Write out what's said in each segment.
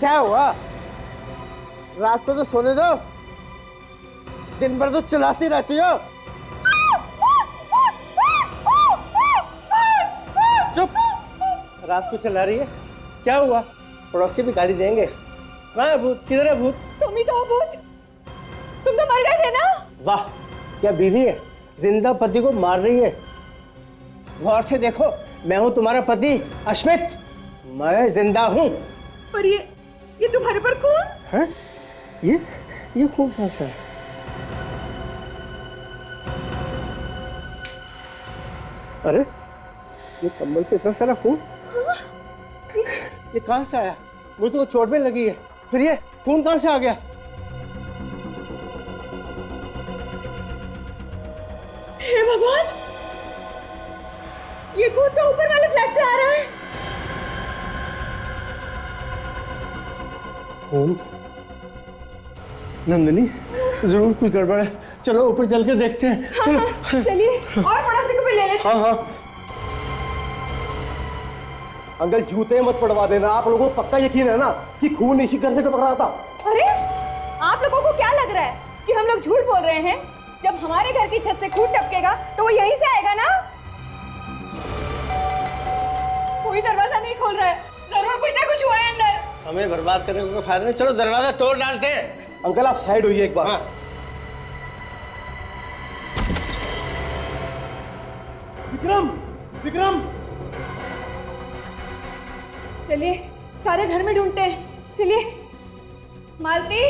क्या हुआ? रात को तो सोने दो, दिन भर तो चिल्लाती रहती हो। चुप, रात को चिल्ला रही है, क्या हुआ? पड़ोसी भी गाली देंगे। कहाँ है भूत? किधर है भूत? तुम ही तो हो भूत, तुम तो मर गए थे ना। वाह, क्या बीवी है, जिंदा पति को मार रही है। गौर से देखो, मैं हूं तुम्हारा पति अश्मित, मैं जिंदा हूं। और ये तुम्हारे पर खून है? ये खून कहाँ से है? अरे, ये कम्बल पे इतना सारा खून, ये कहाँ से आया? मुझे तो चोट में लगी है, फिर ये खून कहाँ से आ गया? हे भगवान, ये खून तो ऊपर वाले फ्लैट से आ रहा है। खून? नंदिनी, जरूर कोई गड़बड़ है, चलो ऊपर चल के देखते हैं। चलो चलिए, और पड़ोसी को भी ले लेते। हाँ। अंकल जूते मत पड़वा देना, आप लोगों को पक्का यकीन है ना कि खून इसी घर से टपक रहा था? अरे, आप लोगों को क्या लग रहा है कि हम लोग झूठ बोल रहे हैं? जब हमारे घर की छत से खून टपकेगा तो वो यहीं से आएगा ना। कोई दरवाजा नहीं खोल रहा है, जरूर कुछ ना कुछ हुआ है अंदर। हमें बर्बाद करने का कोई फायदा नहीं, चलो दरवाजा तोड़ डालते हैं। अंकल आप साइड होइए एक बार। हाँ। विक्रम, विक्रम, चलिए सारे घर में ढूंढते हैं। चलिए, मालती,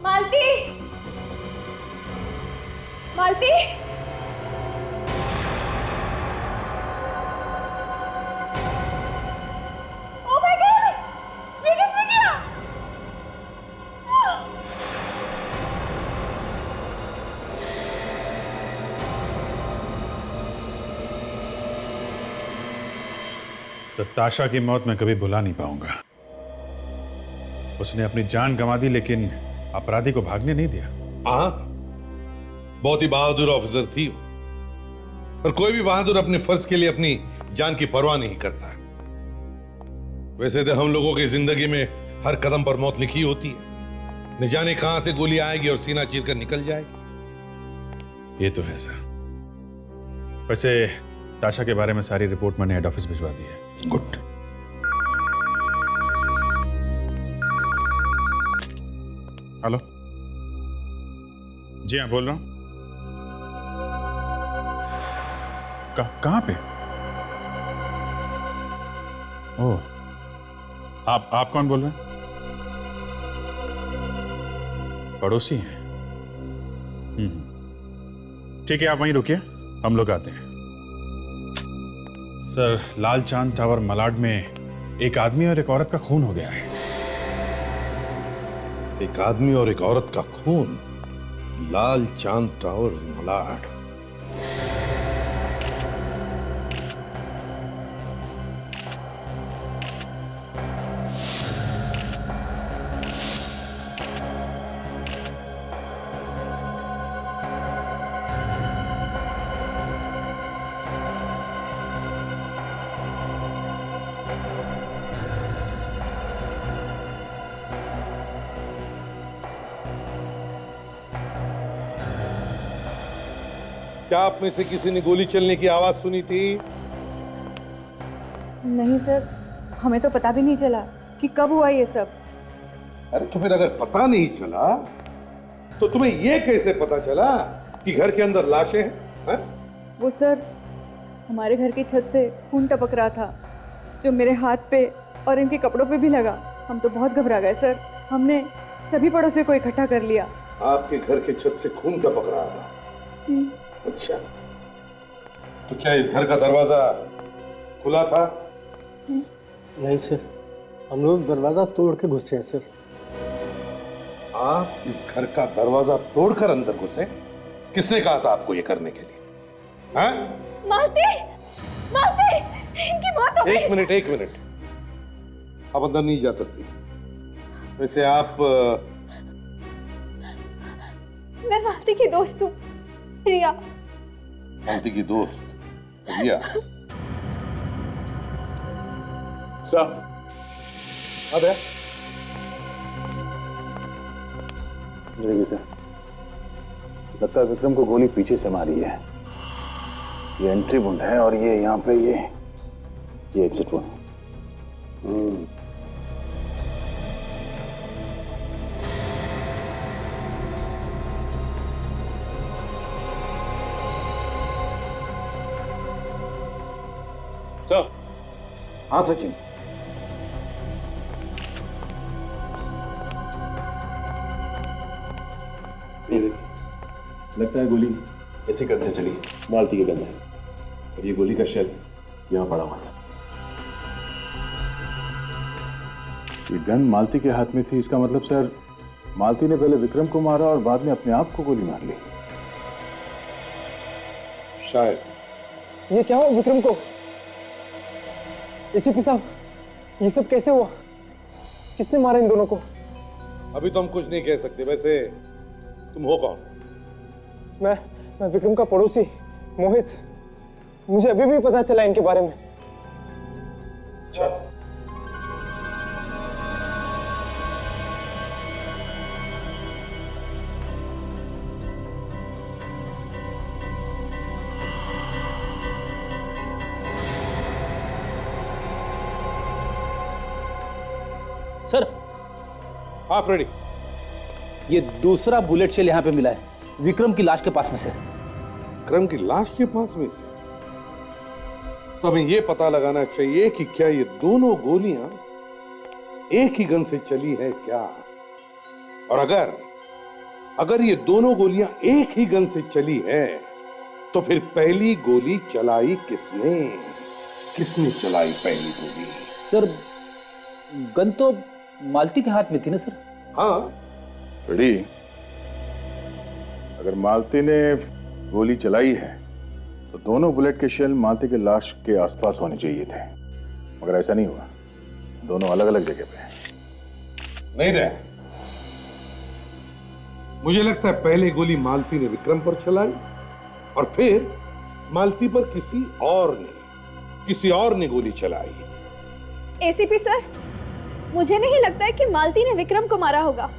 मालती, मालती। ओह माय गॉड, ये किसने किया? ताशा की मौत मैं कभी भुला नहीं पाऊंगा। उसने अपनी जान गंवा दी लेकिन अपराधी को भागने नहीं दिया। हाँ, बहुत ही बहादुर ऑफिसर थी वो। और कोई भी बहादुर अपने फर्ज के लिए अपनी जान की परवाह नहीं करता। वैसे तो हम लोगों की जिंदगी में हर कदम पर मौत लिखी होती है, न जाने कहां से गोली आएगी और सीना चीर कर निकल जाएगी। ये तो है सर। वैसे ताशा के बारे में सारी रिपोर्ट मैंने हेड ऑफिस भिजवा दी है। गुड। हेलो, जी हाँ बोल रहा हूँ। कहाँ पे? ओह, आप कौन बोल रहे हैं? पड़ोसी हैं? ठीक है, आप वहीं रुकिए, हम लोग आते हैं। सर, लाल चांद टावर मलाड में एक आदमी और एक औरत का खून हो गया है। एक आदमी और एक औरत का खून, लाल चांद टावर मलाड। क्या आप में से किसी ने गोली चलने की आवाज सुनी थी? नहीं सर, हमें तो पता भी नहीं चला कि कब हुआ ये सब। अरे तो फिर अगर पता नहीं चला तो तुम्हें यह कैसे पता चला कि घर के अंदर लाशें हैं? वो सर, हमारे घर की छत से खून टपक रहा था जो मेरे हाथ पे और इनके कपड़ों पे भी लगा। हम तो बहुत घबरा गए सर। हमने सभी पड़ोसियों को इकट्ठा कर लिया। आपके घर के छत से खून टपक रहा था? जी। अच्छा, तो क्या इस घर का दरवाजा खुला था? नहीं सर, हम लोग दरवाजा तोड़ के घुसे हैं सर। आप इस घर का दरवाजा तोड़कर अंदर घुसे? किसने कहा था आपको ये करने के लिए? हाँ? मालती, मालती, इनकी मौत हो गई। एक मिनट, आप अंदर नहीं जा सकती। वैसे आप मैं मालती की दोस्त हूँ, रिया। मालती की दोस्त रिया? साहब, अबे देखिए सर, लगता है विक्रम को गोली पीछे से मारी है। ये एंट्री वुंड है और ये यहाँ पे ये एग्जिट वुंड। सर, हाँ सचिन, ये देखिए, लगता है गोली इसी गन से चली, मालती के गन से। और ये गोली का शेल यहाँ पड़ा हुआ था। ये गन मालती के हाथ में थी, इसका मतलब सर मालती ने पहले विक्रम को मारा और बाद में अपने आप को गोली मार ली। शायद। ये क्या हुआ विक्रम को? एसीपी साहब, ये सब कैसे हुआ? किसने मारा इन दोनों को? अभी तो हम कुछ नहीं कह सकते। वैसे तुम हो कौन? मैं विक्रम का पड़ोसी मोहित। मुझे अभी भी पता चला इनके बारे में। अच्छा, सर, हाँ फ्रेडी। ये दूसरा बुलेट शेल यहाँ पे मिला है विक्रम की लाश के पास में से। विक्रम की लाश के पास में से? तो हमें यह पता लगाना चाहिए कि क्या ये दोनों गोलियां एक ही गन से चली है क्या? और अगर ये दोनों गोलियां एक ही गन से चली है तो फिर पहली गोली चलाई किसने? किसने चलाई पहली गोली? सर, गन तो मालती के हाथ में थी ना सर? हाँ, रेडी? अगर मालती ने गोली चलाई है तो दोनों बुलेट के शेल मालती के लाश के आसपास होने चाहिए थे, मगर ऐसा नहीं हुआ। दोनों अलग अलग जगह पे हैं। नहीं दे। मुझे लगता है पहले गोली मालती ने विक्रम पर चलाई और फिर मालती पर किसी और ने गोली चलाई। एसीपी सर, मुझे नहीं लगता है कि मालती ने विक्रम को मारा होगा।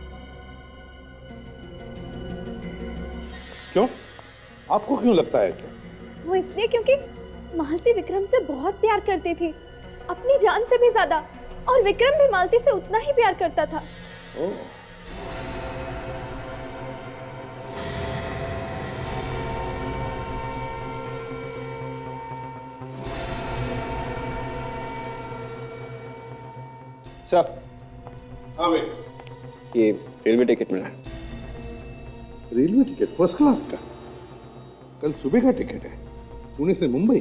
क्यों? आपको क्यों लगता है ऐसा? वो इसलिए क्योंकि मालती विक्रम से बहुत प्यार करती थी, अपनी जान से भी ज्यादा, और विक्रम भी मालती से उतना ही प्यार करता था। सर, हाँ भाई, ये रेलवे टिकट मिला है। रेलवे टिकट फर्स्ट क्लास का? कल सुबह का टिकट है, पुणे से मुंबई।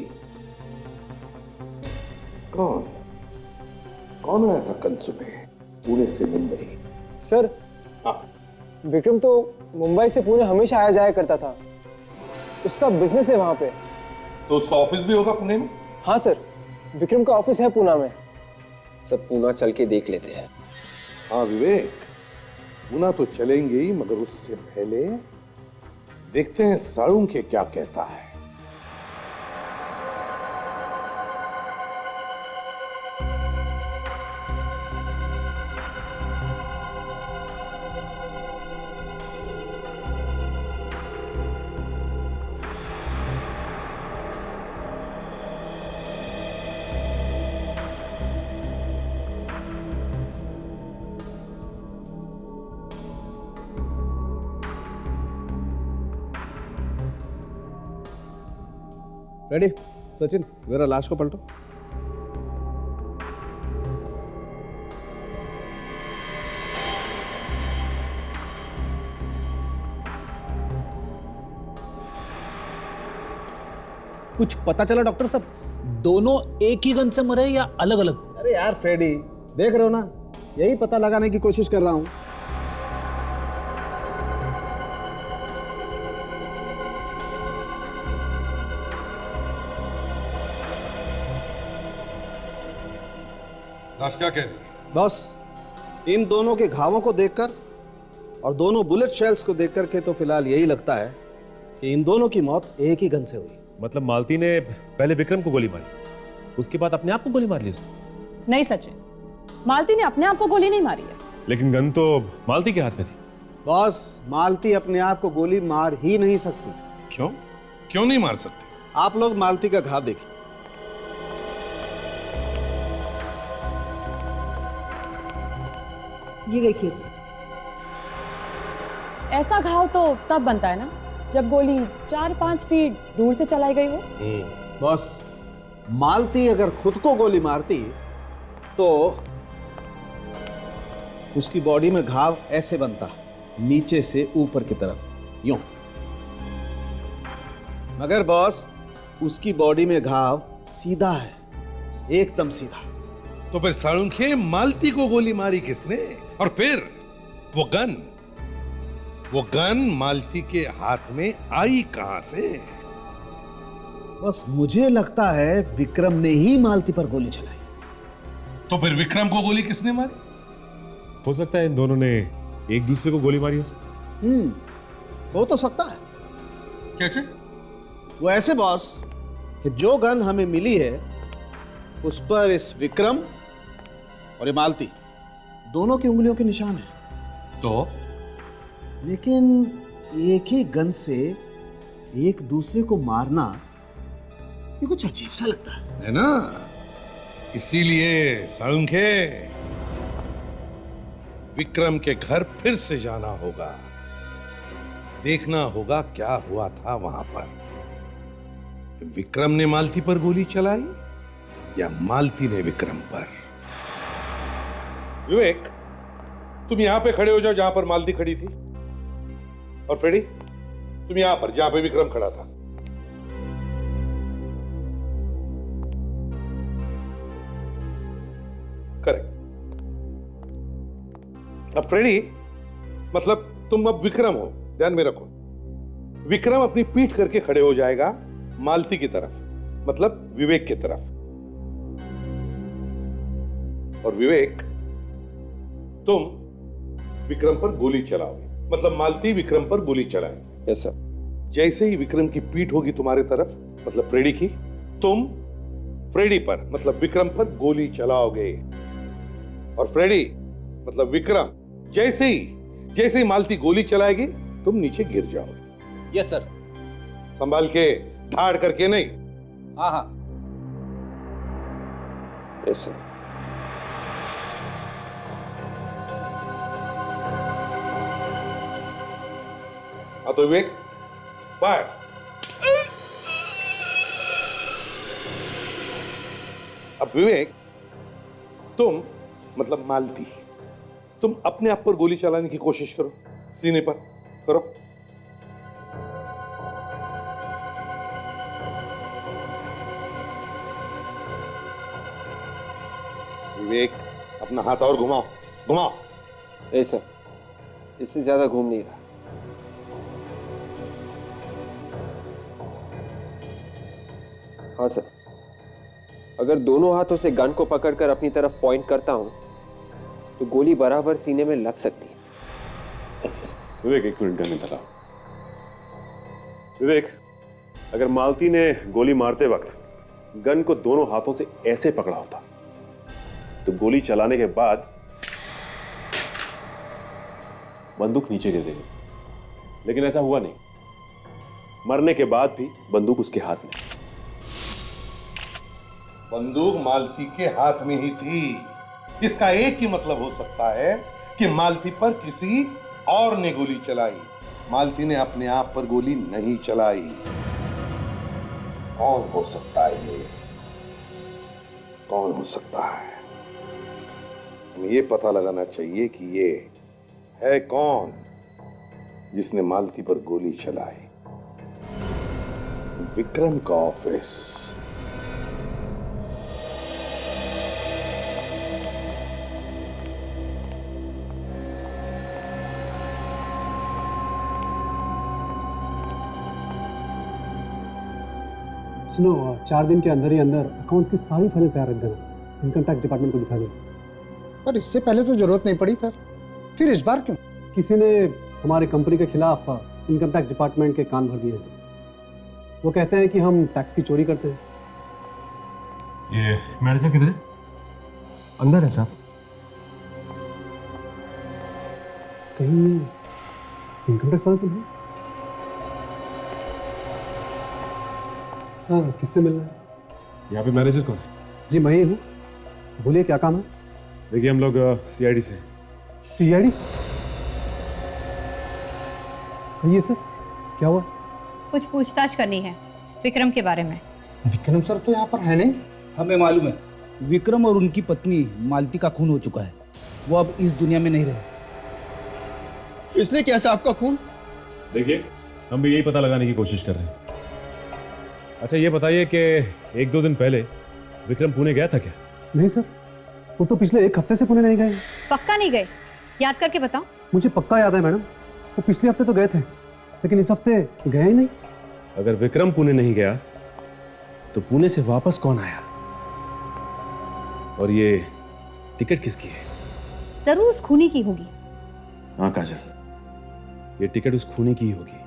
कौन आया था कल सुबह पुणे से मुंबई? सर, हाँ, विक्रम तो मुंबई से पुणे हमेशा आया जाया करता था। उसका बिजनेस है वहां पे। तो उसका ऑफिस भी होगा पुणे में? हाँ सर, विक्रम का ऑफिस है पूना में। सब पूना चल के देख लेते हैं। हाँ विवेक, पुणे तो चलेंगे ही, मगर उससे पहले देखते हैं साळुंखे क्या कहता है। रेडी? सचिन, जरा लाश को पलटो। कुछ पता चला डॉक्टर साहब, दोनों एक ही गन से मरे या अलग अलग? अरे यार फ्रेडी, देख रहे हो ना, यही पता लगाने की कोशिश कर रहा हूं। लाश क्या कह रही है? बॉस, इन दोनों के घावों को देखकर और दोनों बुलेट शेल्स को देखकर के तो फिलहाल यही लगता है कि इन दोनों की मौत एक ही गन से हुई। मतलब मालती ने पहले विक्रम को गोली मारी, उसके बाद अपने आप को गोली मार ली उसने? नहीं सचिन, मालती ने अपने आप को गोली नहीं मारी है। लेकिन गन तो मालती के हाथ में थी। बॉस, मालती अपने आप को गोली मार ही नहीं सकती। क्यों? क्यों नहीं मार सकते? आप लोग मालती का घाव देखिए। ये देखिए सर, ऐसा घाव तो तब बनता है ना जब गोली 4-5 फीट दूर से चलाई गई हो। बॉस, मालती अगर खुद को गोली मारती तो उसकी बॉडी में घाव ऐसे बनता, नीचे से ऊपर की तरफ, यूं। मगर बॉस, उसकी बॉडी में घाव सीधा है, एकदम सीधा। तो फिर साळुंखे, मालती को गोली मारी किसने? और फिर वो गन मालती के हाथ में आई कहां से? बस मुझे लगता है विक्रम ने ही मालती पर गोली चलाई। तो फिर विक्रम को गोली किसने मारी? हो सकता है इन दोनों ने एक दूसरे को गोली मारी हो सकती। हो तो सकता है। कैसे? वो ऐसे बॉस कि जो गन हमें मिली है उस पर इस विक्रम और ये मालती दोनों की उंगलियों के निशान है। तो लेकिन एक ही गन से एक दूसरे को मारना ये कुछ अजीब सा लगता है ना? इसीलिए साळुंखे, विक्रम के घर फिर से जाना होगा, देखना होगा क्या हुआ था वहां पर। विक्रम ने मालती पर गोली चलाई या मालती ने विक्रम पर? विवेक, तुम यहां पे खड़े हो जाओ जहां पर मालती खड़ी थी, और फ्रेडी तुम यहां पर जहां पे विक्रम खड़ा था। करेक्ट। अब फ्रेडी, मतलब तुम अब विक्रम हो, ध्यान में रखो। विक्रम अपनी पीठ करके खड़े हो जाएगा मालती की तरफ, मतलब विवेक की तरफ। और विवेक, तुम विक्रम पर गोली चलाओगे, मतलब मालती विक्रम पर गोली चलाएगी। Yes sir. जैसे ही विक्रम की पीठ होगी तुम्हारे तरफ, मतलब फ्रेडी की, तुम फ्रेडी पर, मतलब विक्रम पर गोली चलाओगे। और फ्रेडी, मतलब विक्रम, जैसे ही मालती गोली चलाएगी तुम नीचे गिर जाओगे। Yes sir. संभाल के, ठाड़ करके नहीं। हाँ हाँ। Yes sir. हाँ तो विवेक, फायर। अब विवेक, तुम मतलब मालती, तुम अपने आप पर गोली चलाने की कोशिश करो, सीने पर करो। विवेक, अपना हाथ और घुमाओ, घुमाओ। ए सर, इससे ज्यादा घूम नहीं रहा। हाँ सर, अगर दोनों हाथों से गन को पकड़कर अपनी तरफ पॉइंट करता हूं तो गोली बराबर सीने में लग सकती है। विवेक, एक मिनट गन निकाला। विवेक, अगर मालती ने गोली मारते वक्त गन को दोनों हाथों से ऐसे पकड़ा होता तो गोली चलाने के बाद बंदूक नीचे गिर गई, लेकिन ऐसा हुआ नहीं। मरने के बाद भी बंदूक उसके हाथ में। बंदूक मालती के हाथ में ही थी। इसका एक ही मतलब हो सकता है कि मालती पर किसी और ने गोली चलाई, मालती ने अपने आप पर गोली नहीं चलाई। कौन हो सकता है ये? कौन हो सकता है? हमें ये पता लगाना चाहिए कि ये है कौन जिसने मालती पर गोली चलाई। विक्रम का ऑफिस। सुनो, 4 दिन के अंदर ही अंदर अकाउंट्स की सारी फाइलें तैयार रख देना, इनकम टैक्स डिपार्टमेंट को दिखा देना। पर इससे पहले तो जरूरत नहीं पड़ी, फिर इस बार क्यों? किसी ने हमारी कंपनी के खिलाफ इनकम टैक्स डिपार्टमेंट के कान भर दिए थे। वो कहते हैं कि हम टैक्स की चोरी करते हैं। ये मैनेजर किधर है? अंदर है साहब। कहीं इनकम टैक्स वाले तो नहीं? सर किससे मिलना है? यहाँ पे मैनेजर कौन है? जी मैं ही हूँ, बोलिए क्या काम है? देखिए हम लोग सीआईडी से। सीआईडी? कहिए सर, क्या हुआ? कुछ पूछताछ करनी है विक्रम के बारे में। विक्रम सर तो यहाँ पर है नहीं। हमें मालूम है विक्रम और उनकी पत्नी मालती का खून हो चुका है, वो अब इस दुनिया में नहीं रहे। इसने कैसा आपका खून? देखिए हम भी यही पता लगाने की कोशिश कर रहे हैं। अच्छा ये बताइए कि 1-2 दिन पहले विक्रम पुणे गया था क्या? नहीं सर, वो तो पिछले 1 हफ्ते से पुणे नहीं गए। पक्का नहीं गए? याद करके बताओ। मुझे पक्का याद है मैडम, वो पिछले हफ्ते तो गए थे, लेकिन इस हफ्ते गए ही नहीं। अगर विक्रम पुणे नहीं गया तो पुणे से वापस कौन आया? और ये टिकट किसकी है? जरूर उस खूनी की होगी। हाँ काजल, ये टिकट उस खूनी की ही होगी।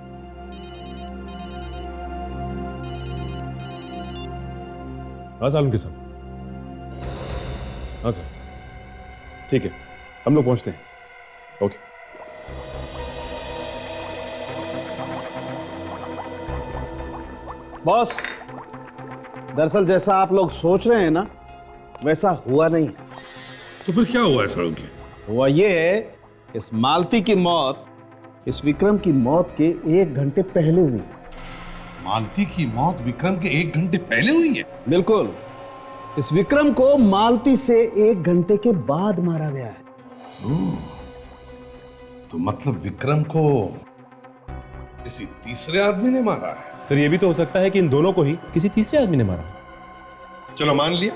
हाँ सालम के साथ। हाँ सर, ठीक है, हम लोग पहुंचते हैं। ओके। बॉस, दरअसल जैसा आप लोग सोच रहे हैं ना, वैसा हुआ नहीं। तो फिर क्या हुआ ऐसा? हुआ ये है, इस मालती की मौत इस विक्रम की मौत के 1 घंटे पहले हुई। मालती की मौत विक्रम के 1 घंटे पहले हुई है? बिल्कुल। इस विक्रम को मालती से 1 घंटे के बाद मारा गया है। तो मतलब विक्रम को किसी तीसरे आदमी ने मारा है? सर ये भी तो हो सकता है कि इन दोनों को ही किसी तीसरे आदमी ने मारा। चलो मान लिया,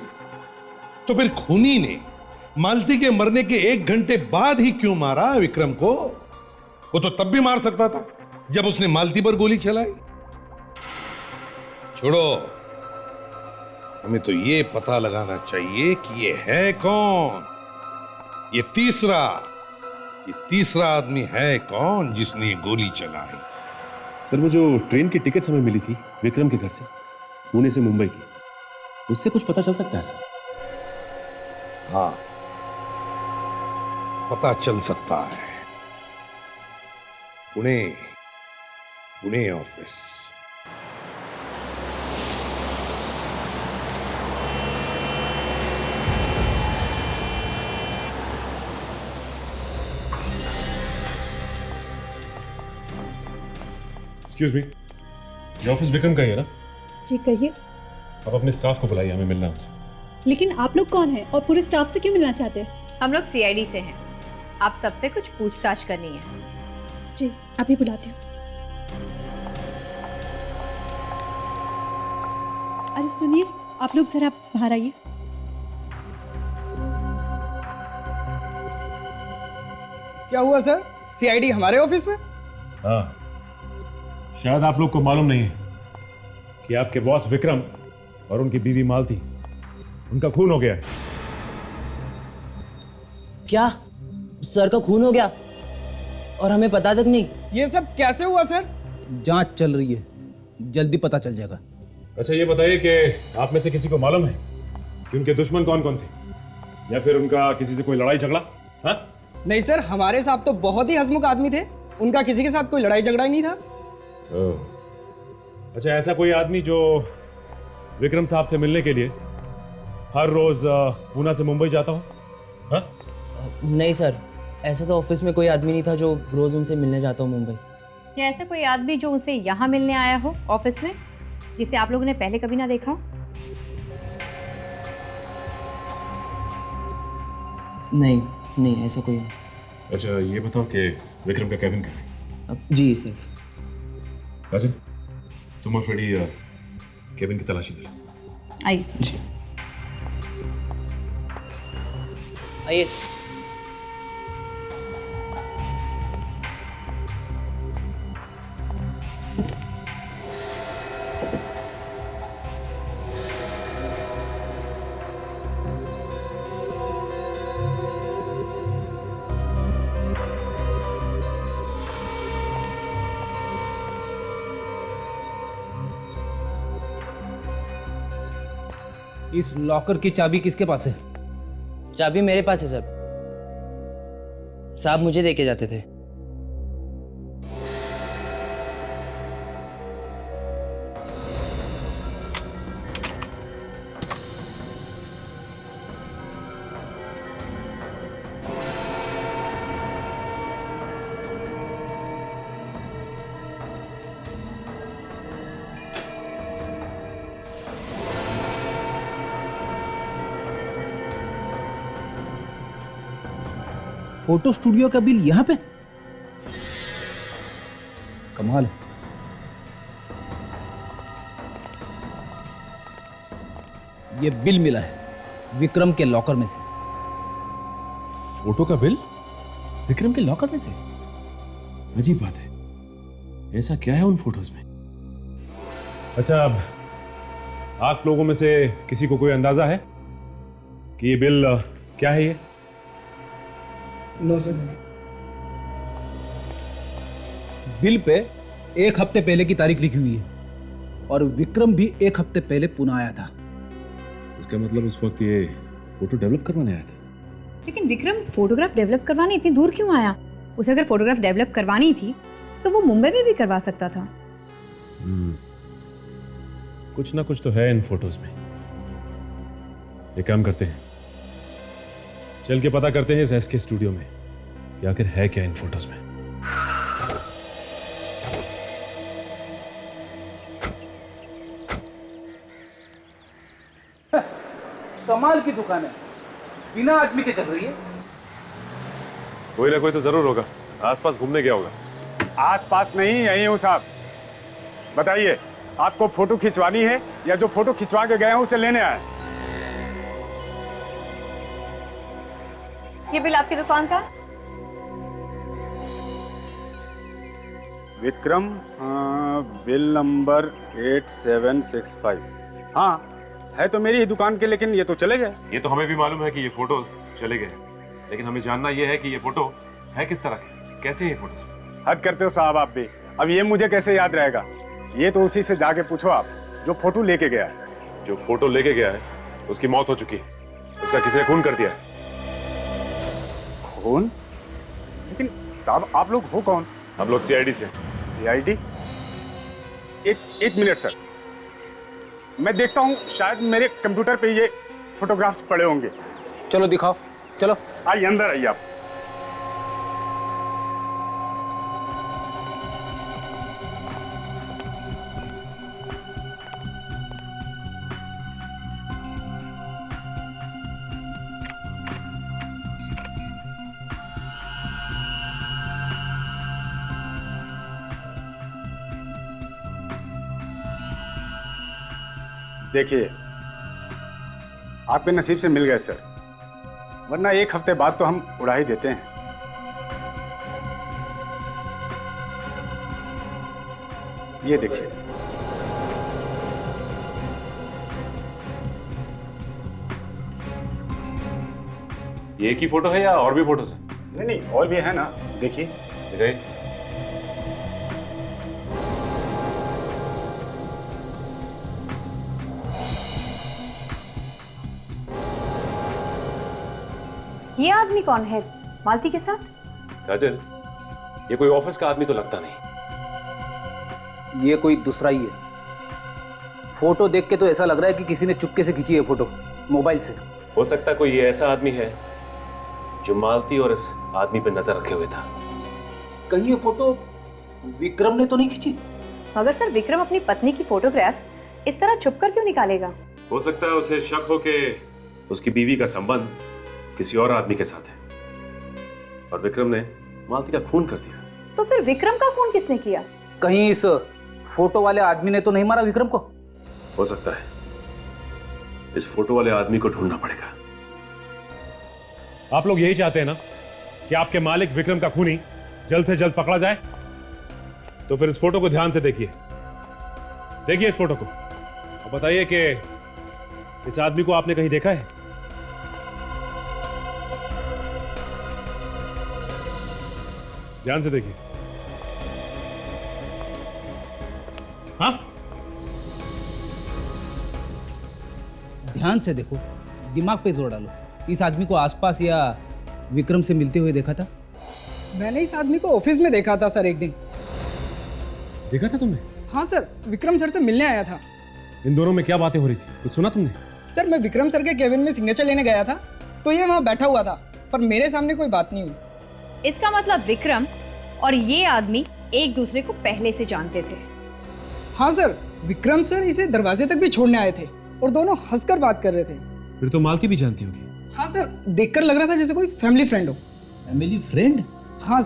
तो फिर खूनी ने मालती के मरने के 1 घंटे बाद ही क्यों मारा विक्रम को? वो तो तब भी मार सकता था जब उसने मालती पर गोली चलाई। छोड़ो, हमें तो ये पता लगाना चाहिए कि ये है कौन। ये तीसरा आदमी है कौन जिसने ये गोली चलाई? सर वो जो ट्रेन की टिकट्स हमें मिली थी विक्रम के घर से पुणे से मुंबई की, उससे कुछ पता चल सकता है सर? हाँ, पता चल सकता है। पुणे ऑफिस। एक्सक्यूज मी, ये ऑफिस विक्रम का ही है ना? जी कहिए। आप अपने स्टाफ को बुलाइए, हमें मिलना है उनसे। लेकिन आप लोग कौन हैं और पूरे स्टाफ से क्यों मिलना चाहते हैं? हम लोग सीआईडी से हैं, आप सबसे कुछ पूछताछ करनी है। जी अभी बुलाती हूँ। अरे सुनिए, आप लोग जरा बाहर आइए। क्या हुआ सर? सीआईडी हमारे ऑफिस में? हाँ, शायद आप लोग को मालूम नहीं है कि आपके बॉस विक्रम और उनकी बीवी मालती, उनका खून हो गया है। क्या? सर का खून हो गया और हमें पता तक नहीं? ये सब कैसे हुआ सर? जांच चल रही है, जल्दी पता चल जाएगा। अच्छा ये बताइए कि आप में से किसी को मालूम है कि उनके दुश्मन कौन कौन थे, या फिर उनका किसी से कोई लड़ाई झगड़ा? हाँ? नहीं सर, हमारे साहब तो बहुत ही हंसमुख आदमी थे, उनका किसी के साथ कोई लड़ाई झगड़ा ही नहीं था। अच्छा, ऐसा कोई आदमी जो विक्रम साहब से मिलने के लिए हर रोज पूना से मुंबई जाता हो? हाँ? नहीं सर, ऐसा तो ऑफिस में कोई आदमी नहीं था जो रोज उनसे मिलने जाता हो मुंबई। या ऐसा कोई आदमी जो उनसे यहाँ मिलने आया हो ऑफिस में, जिसे आप लोगों ने पहले कभी ना देखा हो? नहीं ऐसा कोई नहीं। अच्छा ये बताओ कि विक्रम का कैबिन कहाँ है? जी इस तरफ। राजन, तुम और फ्रेडी कैबिन की तलाशी ले लो। आइए जी। आइए। इस लॉकर की चाबी किसके पास है? चाबी मेरे पास है सर, साहब मुझे देके जाते थे। फोटो स्टूडियो का बिल यहाँ पे? कमाल है। ये बिल मिला है विक्रम के लॉकर में से। फोटो का बिल विक्रम के लॉकर में से? अजीब बात है, ऐसा क्या है उन फोटोज में? अच्छा, अब आप लोगों में से किसी को कोई अंदाजा है कि ये बिल क्या है? ये नो सर। बिल पे 1 हफ्ते पहले की तारीख लिखी हुई है और विक्रम भी 1 हफ्ते पहले पुणे आया था। इसका मतलब उस वक्त ये फोटो डेवलप करवाने आया था। लेकिन विक्रम फोटोग्राफ डेवलप करवाने इतनी दूर क्यों आया? उसे अगर फोटोग्राफ डेवलप करवानी थी तो वो मुंबई में भी करवा सकता था। कुछ ना कुछ तो है इन फोटोज में। एक काम करते हैं, चल के पता करते हैं इस एसके स्टूडियो में कि आखिर है क्या इन फोटोज में। कमाल की दुकान है, बिना आदमी के चल रही है। कोई ना कोई तो जरूर होगा, आसपास घूमने गया होगा। आसपास नहीं, यहीं हूँ साहब। बताइए, आपको फोटो खिंचवानी है या जो फोटो खिंचवा के गए हैं उसे लेने आए? ये बिल आपकी दुकान का? Vikram, bill number 8765। हाँ, है तो मेरी ही दुकान के, लेकिन ये तो चले गए। ये तो हमें भी मालूम है कि ये फोटोज चले गए, लेकिन हमें जानना ये है कि ये फोटो है किस तरह के, कैसे ये फोटोज? हद करते हो साहब आप भी। अब ये मुझे कैसे याद रहेगा? ये तो उसी से जाके पूछो आप जो फोटो लेके गया है। जो फोटो लेके गया है उसकी मौत हो चुकी है, उसका किसी ने खून कर दिया है। खून? लेकिन साहब आप लोग हो कौन? हम लोग सीआईडी से। सीआईडी? एक मिनट सर, मैं देखता हूँ, शायद मेरे कंप्यूटर पे ये फोटोग्राफ्स पड़े होंगे। चलो दिखाओ, चलो। आइए अंदर आइए आप। देखिए, आपके नसीब से मिल गए सर, वरना 1 हफ्ते बाद तो हम उड़ा ही देते हैं। ये देखिए। ये एक ही फोटो है या और भी फोटोज हैं? नहीं, और भी है ना, देखिए। दिखाइए। ये आदमी कौन है मालती के साथ? काजल, ये कोई ऑफिस का आदमी तो लगता नहीं। ये कोई दूसरा ही है। फोटो देख के तो ऐसा लग रहा है कि किसी ने चुपके से खींची है फोटो, मोबाइल से। हो सकता है कोई ये ऐसा आदमी है जो मालती और इस आदमी पे नजर रखे हुए था। कहीं ये फोटो विक्रम ने तो नहीं खींची? मगर सर, विक्रम अपनी पत्नी की फोटोग्राफ्स इस तरह छुपकर क्यों निकालेगा? हो सकता है उसे शक हो के उसकी बीवी का संबंध किसी और आदमी के साथ है और विक्रम ने मालती का खून कर दिया। तो फिर विक्रम का खून किसने किया? कहीं इस फोटो वाले आदमी ने तो नहीं मारा विक्रम को? हो सकता है। इस फोटो वाले आदमी को ढूंढना पड़ेगा। आप लोग यही चाहते हैं ना कि आपके मालिक विक्रम का खूनी जल्द से जल्द पकड़ा जाए? तो फिर इस फोटो को ध्यान से देखिए। देखिए इस फोटो को और बताइए कि इस आदमी को आपने कहीं देखा है? ध्यान से देखिए। हाँ, ध्यान से देखो, दिमाग पे जोर डालो। इस आदमी को आसपास या विक्रम से मिलते हुए देखा था? मैंने इस आदमी को ऑफिस में देखा था सर, एक दिन। देखा था तुमने? हाँ सर, विक्रम सर से मिलने आया था। इन दोनों में क्या बातें हो रही थी, कुछ सुना तुमने? सर, मैं विक्रम सर के केबिन में सिग्नेचर लेने गया था तो ये वहाँ बैठा हुआ था, पर मेरे सामने कोई बात नहीं हुई। इसका मतलब विक्रम और ये आदमी एक दूसरे को पहले से जानते थे। हाँ सर, विक्रम सर इसे दरवाजे तक भी छोड़ने आए थे और दोनों हंसकर बात कर रहे थे। फिर तो मालती भी जानती होगी। हाँ सर, देखकर लग रहा था जैसे कोई फैमिली फ्रेंड हो। Family friend? हाँ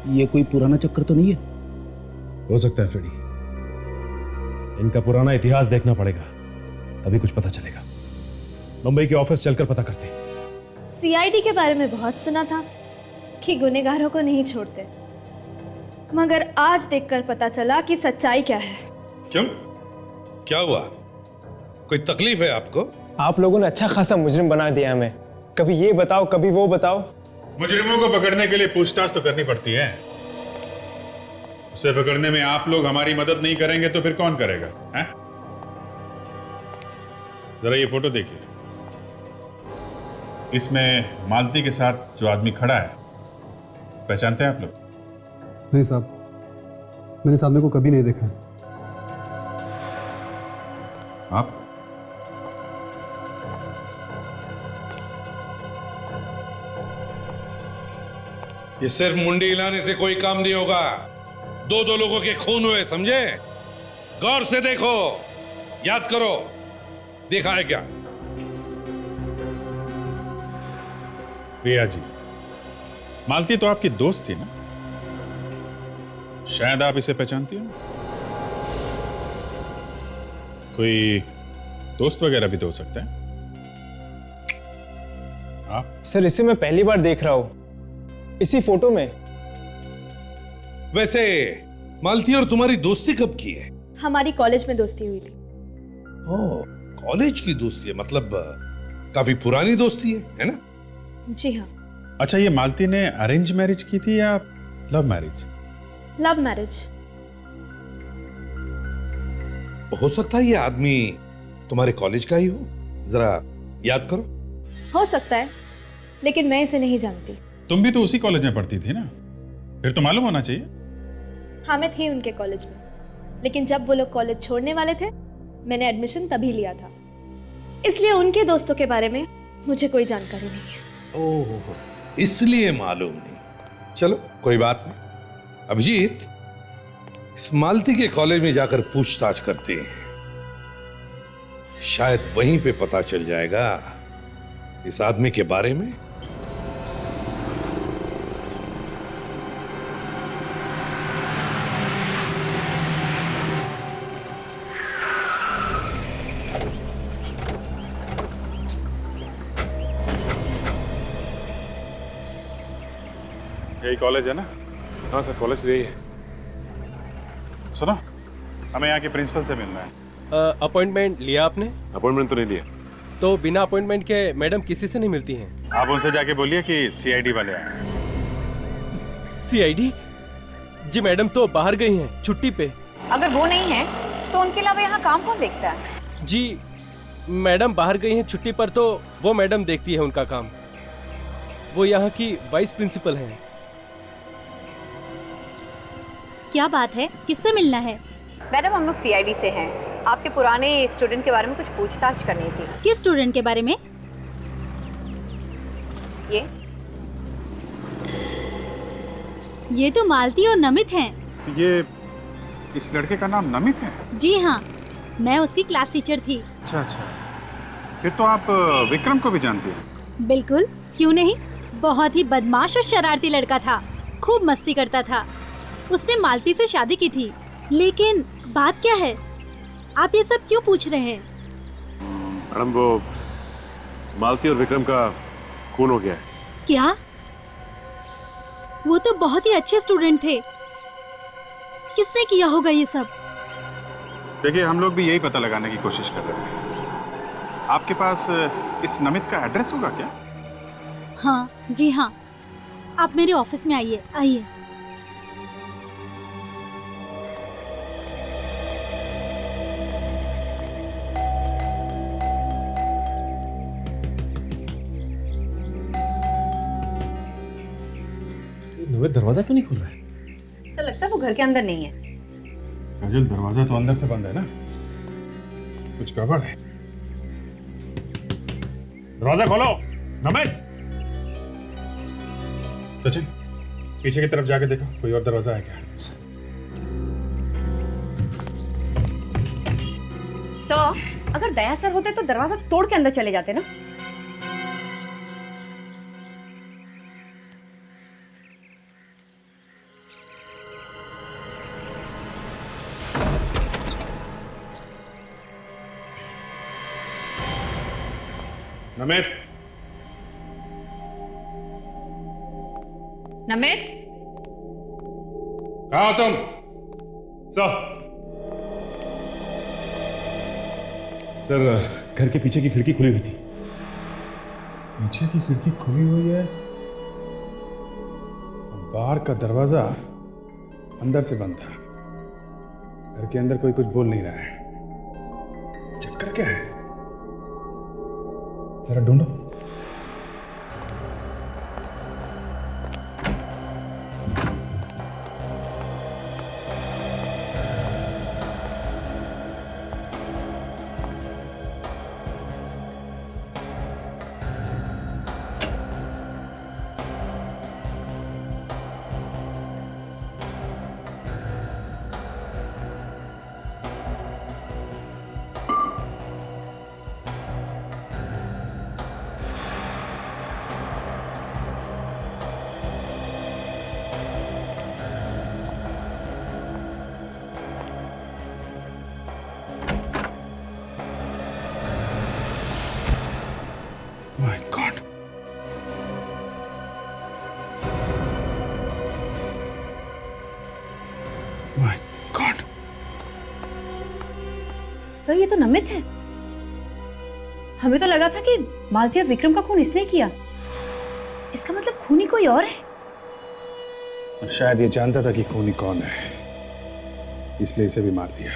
ये कोई पुराना चक्कर तो नहीं है? हो सकता है फ्रेडी। इनका पुराना इतिहास देखना पड़ेगा, तभी कुछ पता चलेगा। मुंबई के ऑफिस चलकर पता करते हैं। सीआईडी के बारे में बहुत सुना था कि गुनहगारों को नहीं छोड़ते, मगर आज देखकर पता चला कि सच्चाई क्या है। क्यों? क्या हुआ? कोई तकलीफ है आपको? आप लोगों ने अच्छा खासा मुजरिम बना दिया हमें। कभी ये बताओ, कभी वो बताओ। मुजरिमों को पकड़ने के लिए पूछताछ तो करनी पड़ती है। उसे पकड़ने में आप लोग हमारी मदद नहीं करेंगे तो फिर कौन करेगा? हैं? जरा ये फोटो देखिए। इसमें मालती के साथ जो आदमी खड़ा है, पहचानते हैं आप लोग? नहीं साहब, मैंने इस आदमी को कभी नहीं देखा। आप? ये सिर्फ मुंडी हिलाने से कोई काम नहीं होगा। दो दो लोगों के खून हुए, समझे? गौर से देखो, याद करो, देखा है क्या? प्रिया जी, मालती तो आपकी दोस्त थी ना? शायद आप इसे पहचानती हो। कोई दोस्त वगैरह भी तो हो सकता है। आप? सर, इसे मैं पहली बार देख रहा हूं, इसी फोटो में। वैसे मालती और तुम्हारी दोस्ती कब की है? हमारी कॉलेज में दोस्ती हुई थी। ओह, कॉलेज की दोस्ती है, मतलब काफी पुरानी दोस्ती है ना? जी हाँ। अच्छा, ये मालती ने अरेंज मैरिज की थी या लव मैरिज? Love marriage. हो सकता है ये आदमी तुम्हारे कॉलेज का ही हो, जरा याद करो। हो सकता है, लेकिन मैं इसे नहीं जानती। तुम भी तो उसी कॉलेज में पढ़ती थी ना, फिर तो मालूम होना चाहिए। हाँ, मैं थी उनके कॉलेज में, लेकिन जब वो लोग कॉलेज छोड़ने वाले थे, मैंने एडमिशन तभी लिया था। इसलिए उनके दोस्तों के बारे में मुझे कोई जानकारी नहीं है। ओह, इसलिए मालूम नहीं। चलो कोई बात नहीं। अभिजीत, इस मालती के कॉलेज में जाकर पूछताछ करते हैं, शायद वहीं पे पता चल जाएगा इस आदमी के बारे में। यही कॉलेज है ना? हाँ सर, कॉलेज यही है। सुनो, हमें यहाँ के प्रिंसिपल से मिलना है। अपॉइंटमेंट लिया आपने? अपॉइंटमेंट तो नहीं लिया। तो बिना अपॉइंटमेंट के मैडम किसी से नहीं मिलती हैं। आप उनसे जाके बोलिए कि सीआईडी वाले आए। सीआईडी? जी मैडम तो बाहर गई हैं, छुट्टी पे। अगर वो नहीं है तो उनके अलावा यहाँ काम कौन देखता है? जी मैडम बाहर गई हैं छुट्टी पर, तो वो मैडम देखती है उनका काम। वो यहाँ की वाइस प्रिंसिपल हैं। क्या बात है, किससे मिलना है? मैडम, हम लोग सीआईडी से हैं। आपके पुराने स्टूडेंट के बारे में कुछ पूछताछ करनी थी। किस स्टूडेंट के बारे में? ये तो मालती और नमित हैं। ये इस लड़के का नाम नमित है? जी हाँ, मैं उसकी क्लास टीचर थी। अच्छा अच्छा, फिर तो आप विक्रम को भी जानती हैं? बिल्कुल, क्यों नहीं। बहुत ही बदमाश और शरारती लड़का था, खूब मस्ती करता था। उसने मालती से शादी की थी। लेकिन बात क्या है, आप ये सब क्यों पूछ रहे हैं? मैडम, वो मालती और विक्रम का खून हो गया है। क्या? वो तो बहुत ही अच्छे स्टूडेंट थे। किसने किया होगा ये सब? देखिए, हम लोग भी यही पता लगाने की कोशिश कर रहे थे। आपके पास इस नमित का एड्रेस होगा क्या? हाँ जी हाँ, आप मेरे ऑफिस में आइए। आइए। दरवाजा क्यों नहीं खुल रहा है? ऐसा लगता है वो घर के अंदर नहीं है। काजल, दरवाजा तो अंदर से बंद है ना, कुछ गड़बड़ है। दरवाजा खोलो। नमित, सचिन, पीछे की तरफ जाके देखो, कोई और दरवाजा है क्या? सर, अगर दया सर होते तो दरवाजा तोड़ के अंदर चले जाते ना। नमित, नमित, कहाँ हो तुम? सर घर के पीछे की खिड़की खुली हुई थी। पीछे की खिड़की खुली हुई है, बाहर का दरवाजा अंदर से बंद था। घर के अंदर कोई कुछ बोल नहीं रहा है। चक्कर क्या है? जरा ढूंढो। My God. My God. Sir ये तो नमित है। हमें तो लगा था कि मालती और विक्रम का खून इसने किया। इसका मतलब खूनी कोई और है। और शायद ये जानता था कि खूनी कौन है, इसलिए इसे भी मार दिया।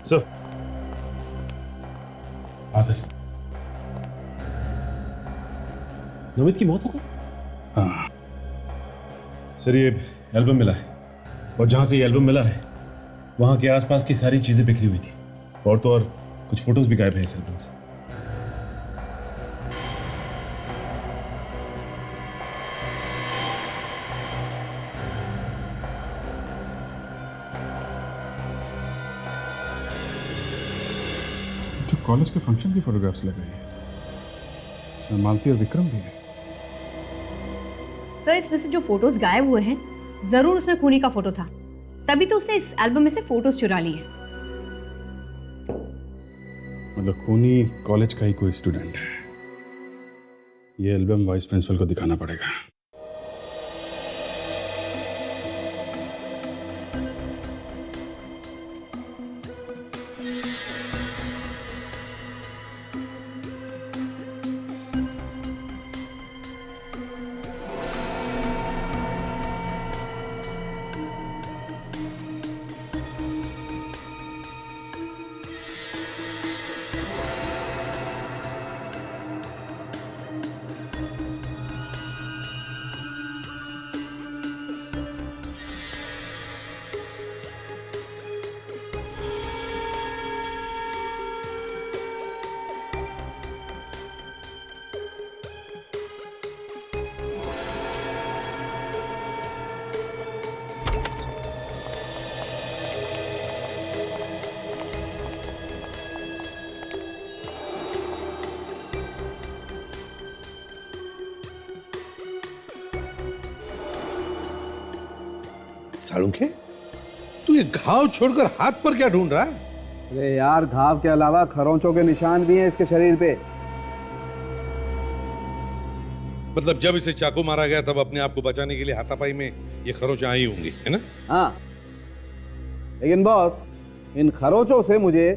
सर, हाँ सर, नमित की मौत हो गई? हाँ सर, ये एल्बम मिला है और जहाँ से ये एल्बम मिला है वहाँ के आसपास की सारी चीज़ें बिखरी हुई थी और तो और कुछ फोटोज भी गायब हैं इस एल्बम से। तो कॉलेज के फंक्शन की फोटोग्राफ्स लग रही है, इसमें मालती और विक्रम भी है। सर इसमें से जो फोटोज गायब हुए हैं जरूर उसमें खूनी का फोटो था, तभी तो उसने इस एल्बम में से फोटोज चुरा लिए। मतलब खूनी कॉलेज का ही कोई स्टूडेंट है। ये एल्बम वाइस प्रिंसिपल को दिखाना पड़ेगा। सालुंखे, तू ये घाव छोड़कर हाथ पर क्या ढूंढ रहा है? अरे यार, घाव के अलावा खरोंचों के निशान भी हैं इसके शरीर पे। मतलब जब इसे चाकू मारा गया तब अपने आप को बचाने के लिए हाथापाई में ये खरोंच आई होंगी, है ना? हाँ, लेकिन बॉस, इन खरोंचों से मुझे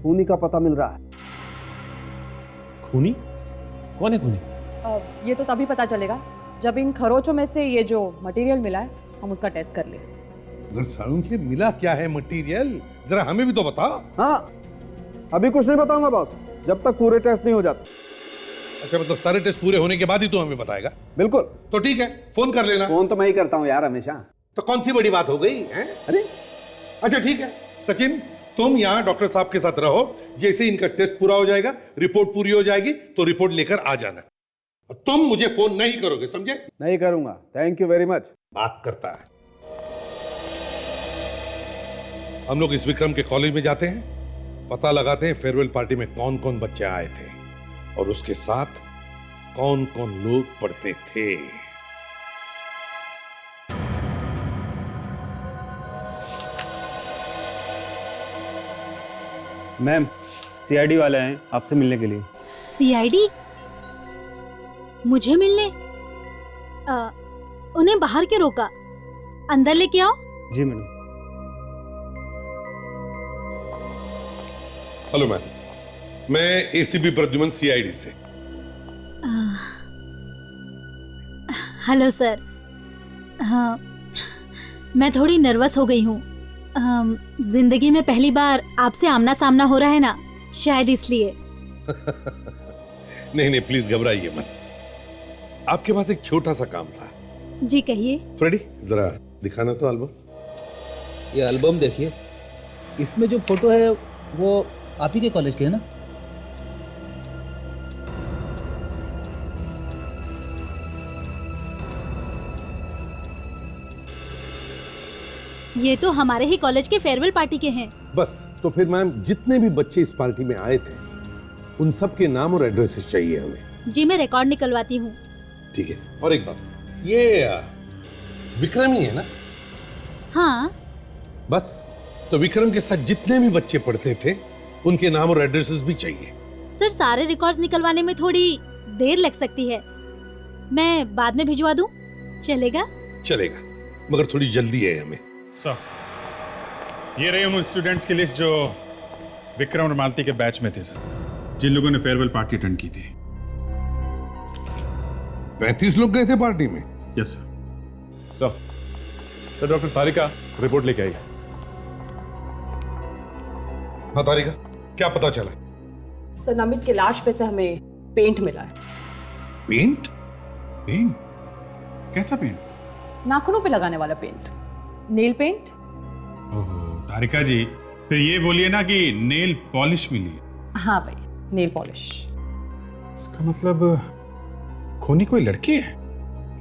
खूनी का पता मिल रहा है। खूनी? कौन है खूनी? ये तो तभी पता चलेगा जब इन खरोचों में से ये जो मटेरियल मिला है हम उसका टेस्ट कर ले। अगर सालुंखे मिला क्या है मटेरियल, जरा हमें भी तो बता। हाँ, अभी कुछ नहीं बताऊंगा बॉस, जब तक पूरे टेस्ट नहीं हो जाते। अच्छा, मतलब सारे टेस्ट पूरे होने के बाद ही तू हमें बताएगा? बिल्कुल। तो ठीक है, फोन कर लेना। फोन तो मैं ही करता हूँ यार हमेशा। तो कौन सी बड़ी बात हो गई है? अरे अच्छा ठीक है सचिन, तुम यहाँ डॉक्टर साहब के साथ रहो। जैसे इनका टेस्ट पूरा हो जाएगा, रिपोर्ट पूरी हो जाएगी तो रिपोर्ट लेकर आ जाना। तुम मुझे फोन नहीं करोगे, समझे? नहीं करूंगा। Thank you very much. बात करता है। हम लोग इस विक्रम के कॉलेज में जाते हैं, पता लगाते हैं फेयरवेल पार्टी में कौन कौन बच्चे आए थे और उसके साथ कौन कौन लोग पढ़ते थे। मैम, सीआईडी वाले हैं आपसे मिलने के लिए। सीआईडी? मुझे मिलने? उन्हें बाहर क्यों रोका? अंदर लेके आओ। जी मैडम। हेलो मैम, मैं एसीपी प्रद्युमन सीआईडी से। Hello sir. हाँ, मैं थोड़ी नर्वस हो गई हूँ। जिंदगी में पहली बार आपसे आमना सामना हो रहा है ना, शायद इसलिए। नहीं नहीं, प्लीज घबराइए मत। आपके पास एक छोटा सा काम था। जी कहिए। फ्रेडी, जरा दिखाना तो एल्बम। ये एल्बम देखिए, इसमें जो फोटो है वो आप ही के कॉलेज के है ना? ये तो हमारे ही कॉलेज के फेयरवेल पार्टी के हैं। बस, तो फिर मैम जितने भी बच्चे इस पार्टी में आए थे उन सब के नाम और एड्रेसेस चाहिए हमें। जी मैं रिकॉर्ड निकलवाती हूँ। ठीक है। और एक बात, ये विक्रम ही है ना? हाँ। बस, तो विक्रम के साथ जितने भी बच्चे पढ़ते थे उनके नाम और एड्रेसेस भी चाहिए। सर, सारे रिकॉर्ड्स निकलवाने में थोड़ी देर लग सकती है, मैं बाद में भिजवा दूं? चलेगा? चलेगा, मगर थोड़ी जल्दी है हमें। सर, ये रही उन स्टूडेंट्स की लिस्ट जो विक्रम और मालती के बैच में थे सर, जिन लोगों ने फेयरवेल पार्टी अटेंड की थी। 35 लोग गए थे पार्टी में? Yes sir. सर, डॉक्टर तारिका रिपोर्ट लेके आई सर। हाँ तारिका, क्या पता चला? सर, नमित की लाश पे से हमें पेंट मिला है। पेंट? पेंट? कैसा पेंट? नाखूनों पे लगाने वाला पेंट, नेल पेंट। ओहो तारिका जी, फिर ये बोलिए ना कि नेल पॉलिश मिली है। हाँ भाई, नेल पॉलिश। इसका मतलब खूनी कोई लड़की है?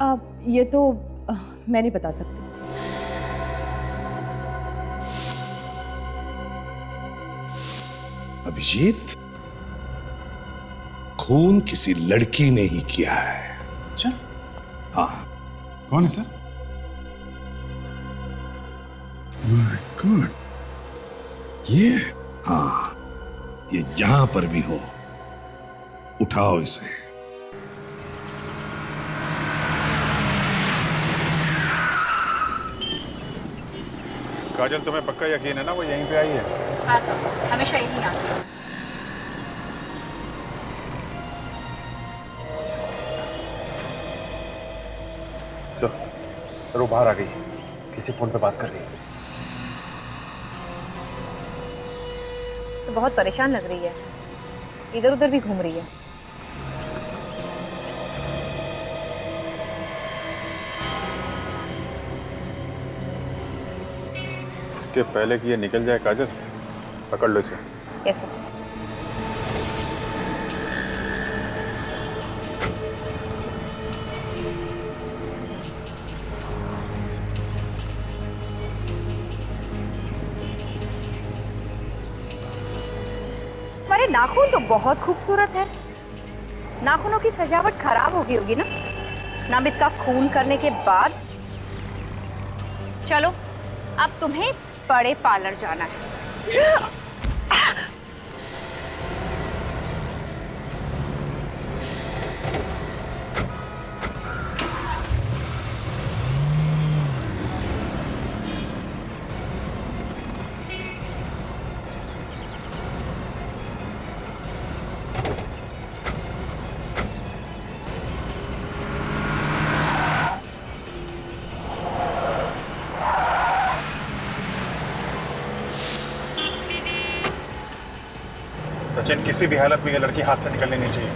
अब ये तो मैं नहीं बता सकती। अभिजीत, खून किसी लड़की ने ही किया है। अच्छा? हाँ। कौन है सर? माय गॉड, ये? हाँ, ये जहां पर भी हो उठाओ इसे। काजल, तुम्हें पक्का यकीन है ना वो यहीं पे आई है? हाँ सर, हमेशा यहीं आती है। सर वो बाहर आ गई, किसी फोन पे बात कर रही है। तो बहुत परेशान लग रही है, इधर उधर भी घूम रही है। इसके पहले कि ये निकल जाए काजल, पकड़ लो इसे। Yes sir. तुम्हारे नाखून तो बहुत खूबसूरत है। नाखूनों की सजावट खराब हो गई होगी ना, नामित का खून करने के बाद। चलो, अब तुम्हें बड़े पार्लर जाना है। सचिन, किसी भी हालत में ये लड़की हाथ से निकलनी नहीं चाहिए।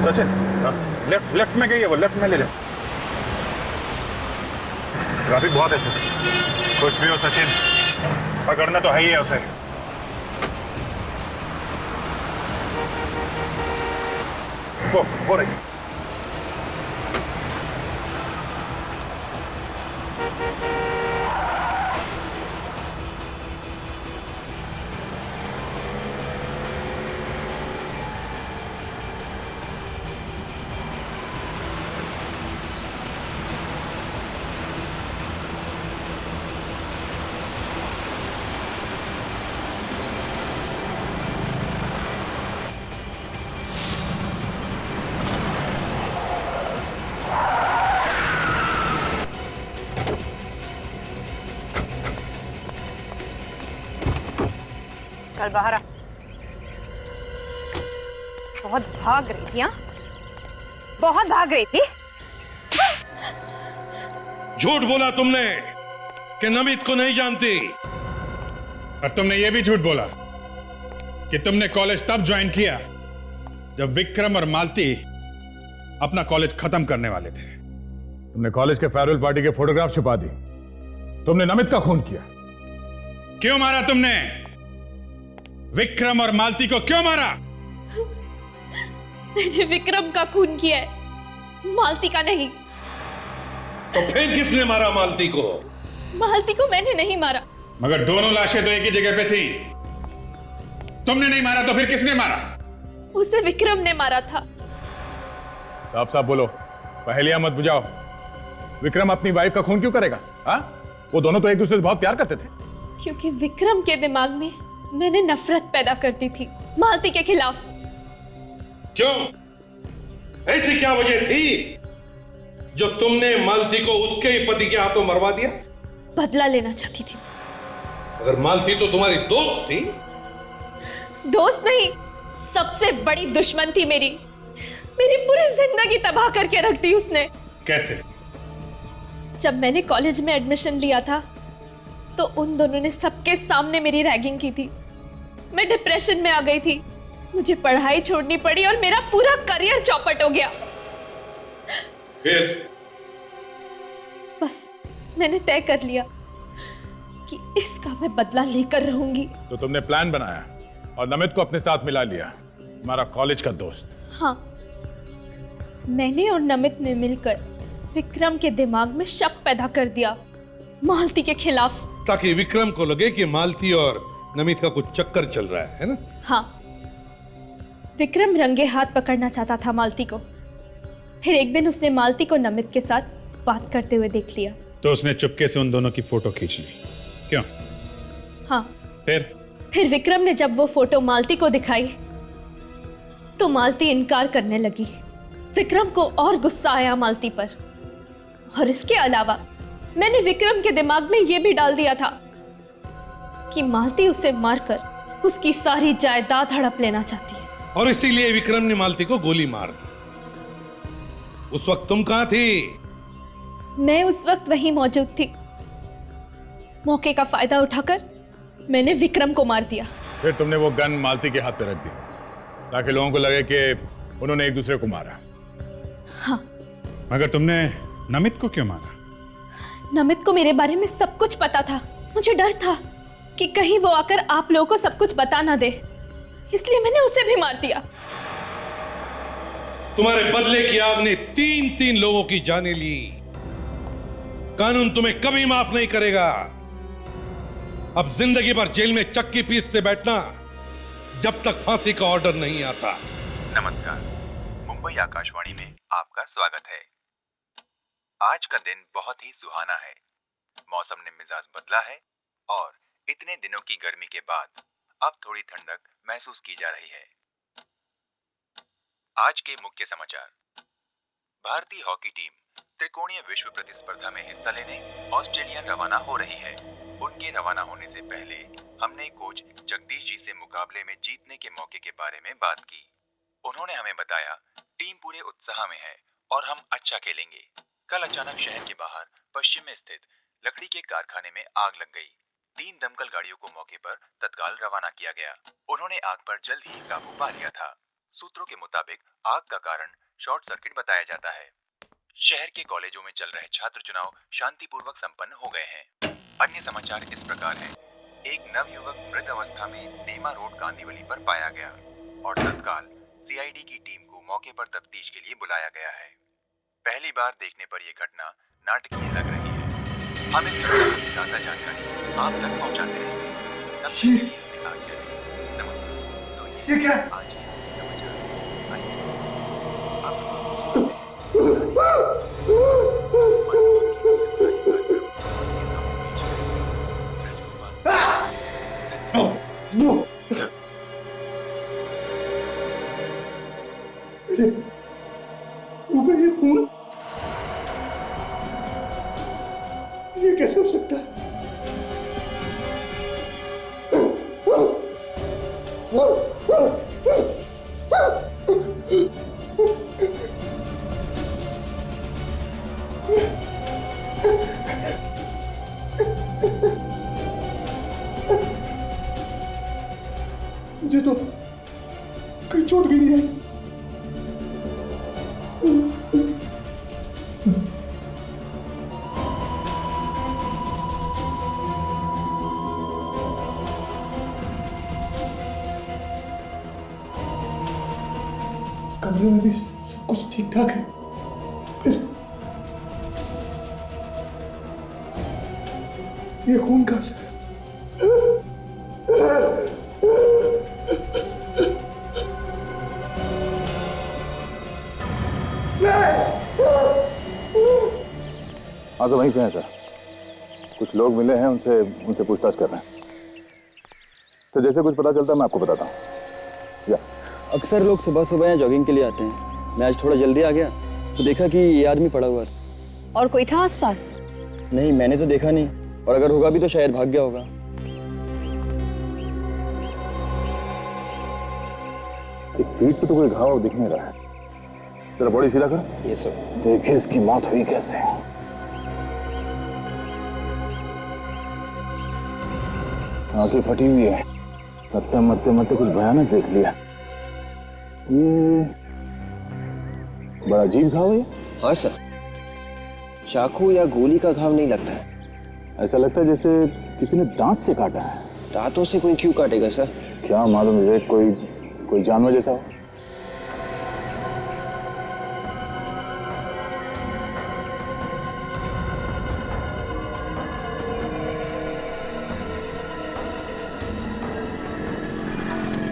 सचिन, लेफ्ट लेफ्ट में गई है वो, लेफ्ट में ले ले। ट्रैफिक बहुत है सर। कुछ भी हो सचिन, पकड़ना तो है ही है उसे। वो रही। चल बाहर आ। बहुत भाग रही थी, हाँ? बहुत भाग रही थी। झूठ बोला तुमने कि नमित को नहीं जानती। और तुमने ये भी झूठ बोला कि तुमने कॉलेज तब ज्वाइन किया जब विक्रम और मालती अपना कॉलेज खत्म करने वाले थे। तुमने कॉलेज के फेयरवेल पार्टी के फोटोग्राफ छुपा दी। तुमने नमित का खून किया। क्यों मारा तुमने? विक्रम और मालती को क्यों मारा? मैंने विक्रम का खून किया है, मालती का नहीं। तो फिर किसने मारा मालती को? मालती को मैंने नहीं मारा। मगर दोनों लाशें तो एक ही जगह पे थी। तुमने नहीं मारा तो फिर किसने मारा? उसे विक्रम ने मारा था। साफ साफ बोलो, पहेलियां मत बुझाओ। विक्रम अपनी वाइफ का खून क्यों करेगा? हाँ, वो दोनों तो एक दूसरे से बहुत प्यार करते थे। क्योंकि विक्रम के दिमाग में मैंने नफरत पैदा करती थी मालती के खिलाफ। क्यों? ऐसी क्या वजह थी जो तुमने मालती को उसके ही पति के हाथों मरवा दिया? बदला लेना चाहती थी। अगर मालती तो तुम्हारी दोस्त थी। दोस्त नहीं, सबसे बड़ी दुश्मन थी मेरी। मेरी पूरी जिंदगी तबाह करके रख दी उसने। कैसे? जब मैंने कॉलेज में एडमिशन लिया था तो उन दोनों ने सबके सामने मेरी रैगिंग की थी। मैं डिप्रेशन में आ गई थी, मुझे पढ़ाई छोड़नी पड़ी और मेरा पूरा करियर चौपट हो गया। फिर? बस मैंने तय कर लिया कि इसका मैं बदला लेकर रहूंगी। तो तुमने प्लान बनाया और नमित को अपने साथ मिला लिया, हमारा कॉलेज का दोस्त। हाँ, मैंने और नमित ने मिलकर विक्रम के दिमाग में शक पैदा कर दिया मालती के खिलाफ, ताकि विक्रम को लगे कि मालती और नमित का कुछ चक्कर चल रहा है ना? हाँ, विक्रम रंगे हाथ पकड़ना चाहता था मालती को। फिर एक दिन उसने मालती को नमित के साथ बात करते हुए देख लिया। तो उसने चुपके से उन दोनों की फोटो खींच ली। क्यों? हाँ। फिर विक्रम ने जब वो फोटो मालती को दिखाई तो मालती इनकार करने लगी। विक्रम को और गुस्सा आया मालती पर, और इसके अलावा मैंने विक्रम के दिमाग में यह भी डाल दिया था कि मालती उसे मारकर उसकी सारी जायदाद हड़प लेना चाहती है। और इसीलिए विक्रम ने मालती को गोली मार दी। उस वक्त तुम कहां थी? मैं उस वक्त वहीं मौजूद थी। मौके का फायदा उठाकर मैंने विक्रम को मार दिया। फिर तुमने वो गन मालती के हाथ पे रख दी ताकि लोगों को लगे कि उन्होंने एक दूसरे को मारा। हाँ। मगर तुमने नमित को क्यों मारा? नमित को मेरे बारे में सब कुछ पता था। मुझे डर था कि कहीं वो आकर आप लोगों को सब कुछ बता ना दे, इसलिए मैंने उसे भी मार दिया। तुम्हारे बदले की आग ने 3-3 लोगों की जानें ली। कानून तुम्हें कभी माफ नहीं करेगा। अब जिंदगी भर जेल में चक्की पीसते बैठना जब तक फांसी का ऑर्डर नहीं आता। नमस्कार, मुंबई आकाशवाणी में आपका स्वागत है। आज का दिन बहुत ही सुहाना है। मौसम ने मिजाज बदला है और इतने दिनों की गर्मी के बाद अब थोड़ी ठंडक महसूस की जा रही है। आज के मुख्य समाचार। भारतीय हॉकी टीम त्रिकोणीय विश्व प्रतिस्पर्धा में हिस्सा लेने ऑस्ट्रेलिया रवाना हो रही है। उनके रवाना होने से पहले हमने कोच जगदीश जी से मुकाबले में जीतने के मौके के बारे में बात की। उन्होंने हमें बताया टीम पूरे उत्साह में है और हम अच्छा खेलेंगे। कल अचानक शहर के बाहर पश्चिम में स्थित लकड़ी के कारखाने में आग लग गई। 3 दमकल गाड़ियों को मौके पर तत्काल रवाना किया गया। उन्होंने आग पर जल्द ही काबू पा लिया था। सूत्रों के मुताबिक आग का कारण शॉर्ट सर्किट बताया जाता है। शहर के कॉलेजों में चल रहे छात्र चुनाव शांतिपूर्वक संपन्न हो गए हैं। अन्य समाचार इस प्रकार हैं। एक नवयुवक मृत अवस्था में नेमा रोड कांदीवली पर पाया गया और तत्काल सीआईडी की टीम को मौके पर तफ्तीश के लिए बुलाया गया है। पहली बार देखने पर यह घटना नाटकीय लग रही है। हम इस घटना की ताजा जानकारी आप तक पहुंचाते रहेंगे। तब तक के लिए हमें आज्ञा दें। नमस्कार। तो ये क्या आज के समाचार। आइए दोस्तों, ऊपर ये खून, ये कैसे हो सकता है? मुझे तो कहीं चोट भी नहीं आई। कमरे में भी सब कुछ ठीक ठाक है। ये खून कहां से? हाँ तो वहीं पे हैं सर। कुछ लोग मिले हैं, उनसे पूछताछ कर रहे हैं। तो जैसे कुछ पता चलता है मैं आपको बताता हूँ। या अक्सर लोग सुबह सुबह यहाँ जॉगिंग के लिए आते हैं। मैं आज थोड़ा जल्दी आ गया तो देखा कि ये आदमी पड़ा हुआ था। और कोई था आसपास? नहीं, मैंने तो देखा नहीं, और अगर होगा भी तो शायद भाग गया होगा। एक पीठ पे तो कोई घाव दिख नहीं रहा है। तेरा बॉडी सीधा कर। ये सर। देखिए इसकी मौत हुई कैसे। आंखें फटी हुई है। लगता मरते मरते कुछ भयानक देख लिया। ये बड़ा अजीब घाव है। हाँ सर, चाकू या गोली का घाव नहीं लगता है। ऐसा लगता है जैसे किसी ने दांत से काटा है। दांतों से कोई क्यों काटेगा सर? क्या मालूम, विवेक, कोई जानवर जैसा हो।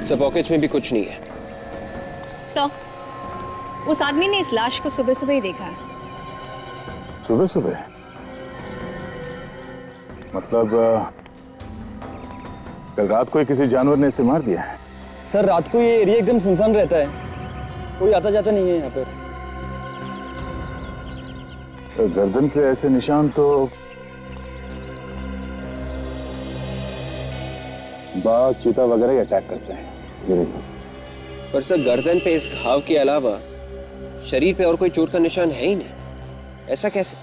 सर पॉकेट्स में भी कुछ नहीं है। सर, उस आदमी ने इस लाश को सुबह सुबह ही देखा है। सुबह सुबह? मतलब कल रात को ही किसी जानवर ने इसे मार दिया है? सर रात को ये एरिया एकदम सुनसान रहता है, कोई आता जाता नहीं है यहाँ पर। तो गर्दन पे ऐसे निशान तो बाघ, चीता वगैरह ही अटैक करते हैं। ये देखो। पर सर गर्दन पे इस घाव के अलावा शरीर पे और कोई चोट का निशान है ही नहीं। ऐसा कैसे?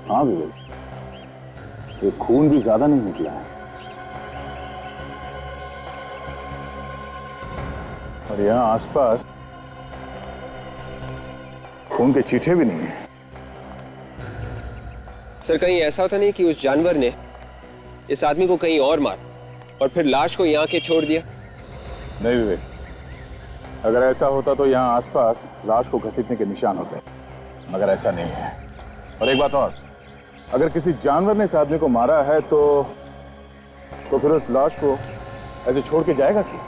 हाँ विवेक, ये खून भी ज्यादा नहीं निकला है और यहाँ आसपास खून के छींटे भी नहीं है। सर कहीं ऐसा होता नहीं कि उस जानवर ने इस आदमी को कहीं और मार और फिर लाश को यहाँ के छोड़ दिया? नहीं विवेक, अगर ऐसा होता तो यहाँ आसपास लाश को घसीटने के निशान होते, मगर ऐसा नहीं है। और एक बात और, अगर किसी जानवर ने इस आदमी को मारा है तो फिर उस लाश को ऐसे छोड़ के जाएगा क्यों?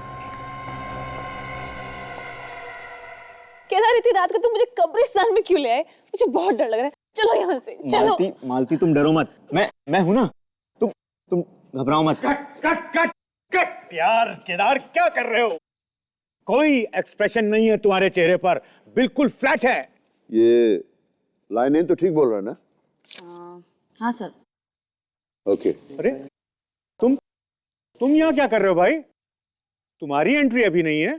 केदार, इतनी रात को तुम मुझे कब्रिस्तान में क्यों ले आए? मुझे बहुत डर लग रहा है। चलो यहाँ से, चलो। मालती तुम डरो मत, मैं हूं ना। तुम घबराओ मत। कट यार, केदार क्या कर रहे हो? कोई एक्सप्रेशन नहीं है तुम्हारे चेहरे पर, बिल्कुल फ्लैट है। ये लाइनें तो ठीक बोल रहा है ना? हाँ सर। ओके। अरे तुम यहाँ क्या कर रहे हो भाई? तुम्हारी एंट्री अभी नहीं है।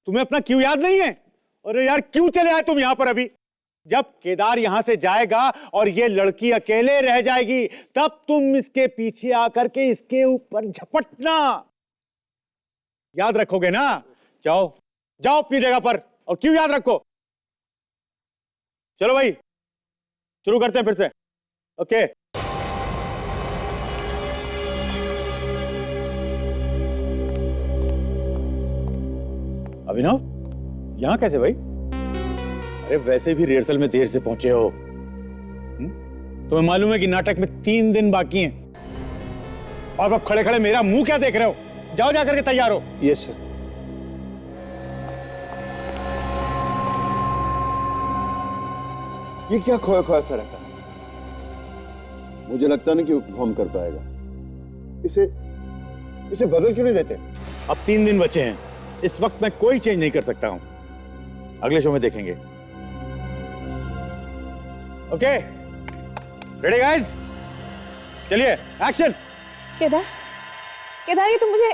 तुम्हें अपना क्यों याद नहीं है? अरे यार क्यों चले आए तुम यहाँ पर अभी? जब केदार यहां से जाएगा और ये लड़की अकेले रह जाएगी, तब तुम इसके पीछे आकर के इसके ऊपर झपटना। याद रखोगे ना? जाओ जाओ अपनी जगह पर। और क्यों याद रखो? चलो भाई शुरू करते हैं फिर से। ओके। अभिनव, यहां कैसे भाई? अरे वैसे भी रिहर्सल में देर से पहुंचे हो। तुम्हें मालूम है कि नाटक में 3 दिन बाकी हैं। और अब खड़े खड़े मेरा मुंह क्या देख रहे हो? जाओ जाकर के तैयार हो। Yes sir. ये क्या खोया खोया सा रहता है? मुझे लगता नहीं कि वो परफॉर्म कर पाएगा। इसे बदल क्यों नहीं देते? अब 3 दिन बचे हैं। इस वक्त मैं कोई चेंज नहीं कर सकता हूं। अगले शो में देखेंगे। Okay, ready guys? चलिए एक्शन। केदार, केदार ये तुम मुझे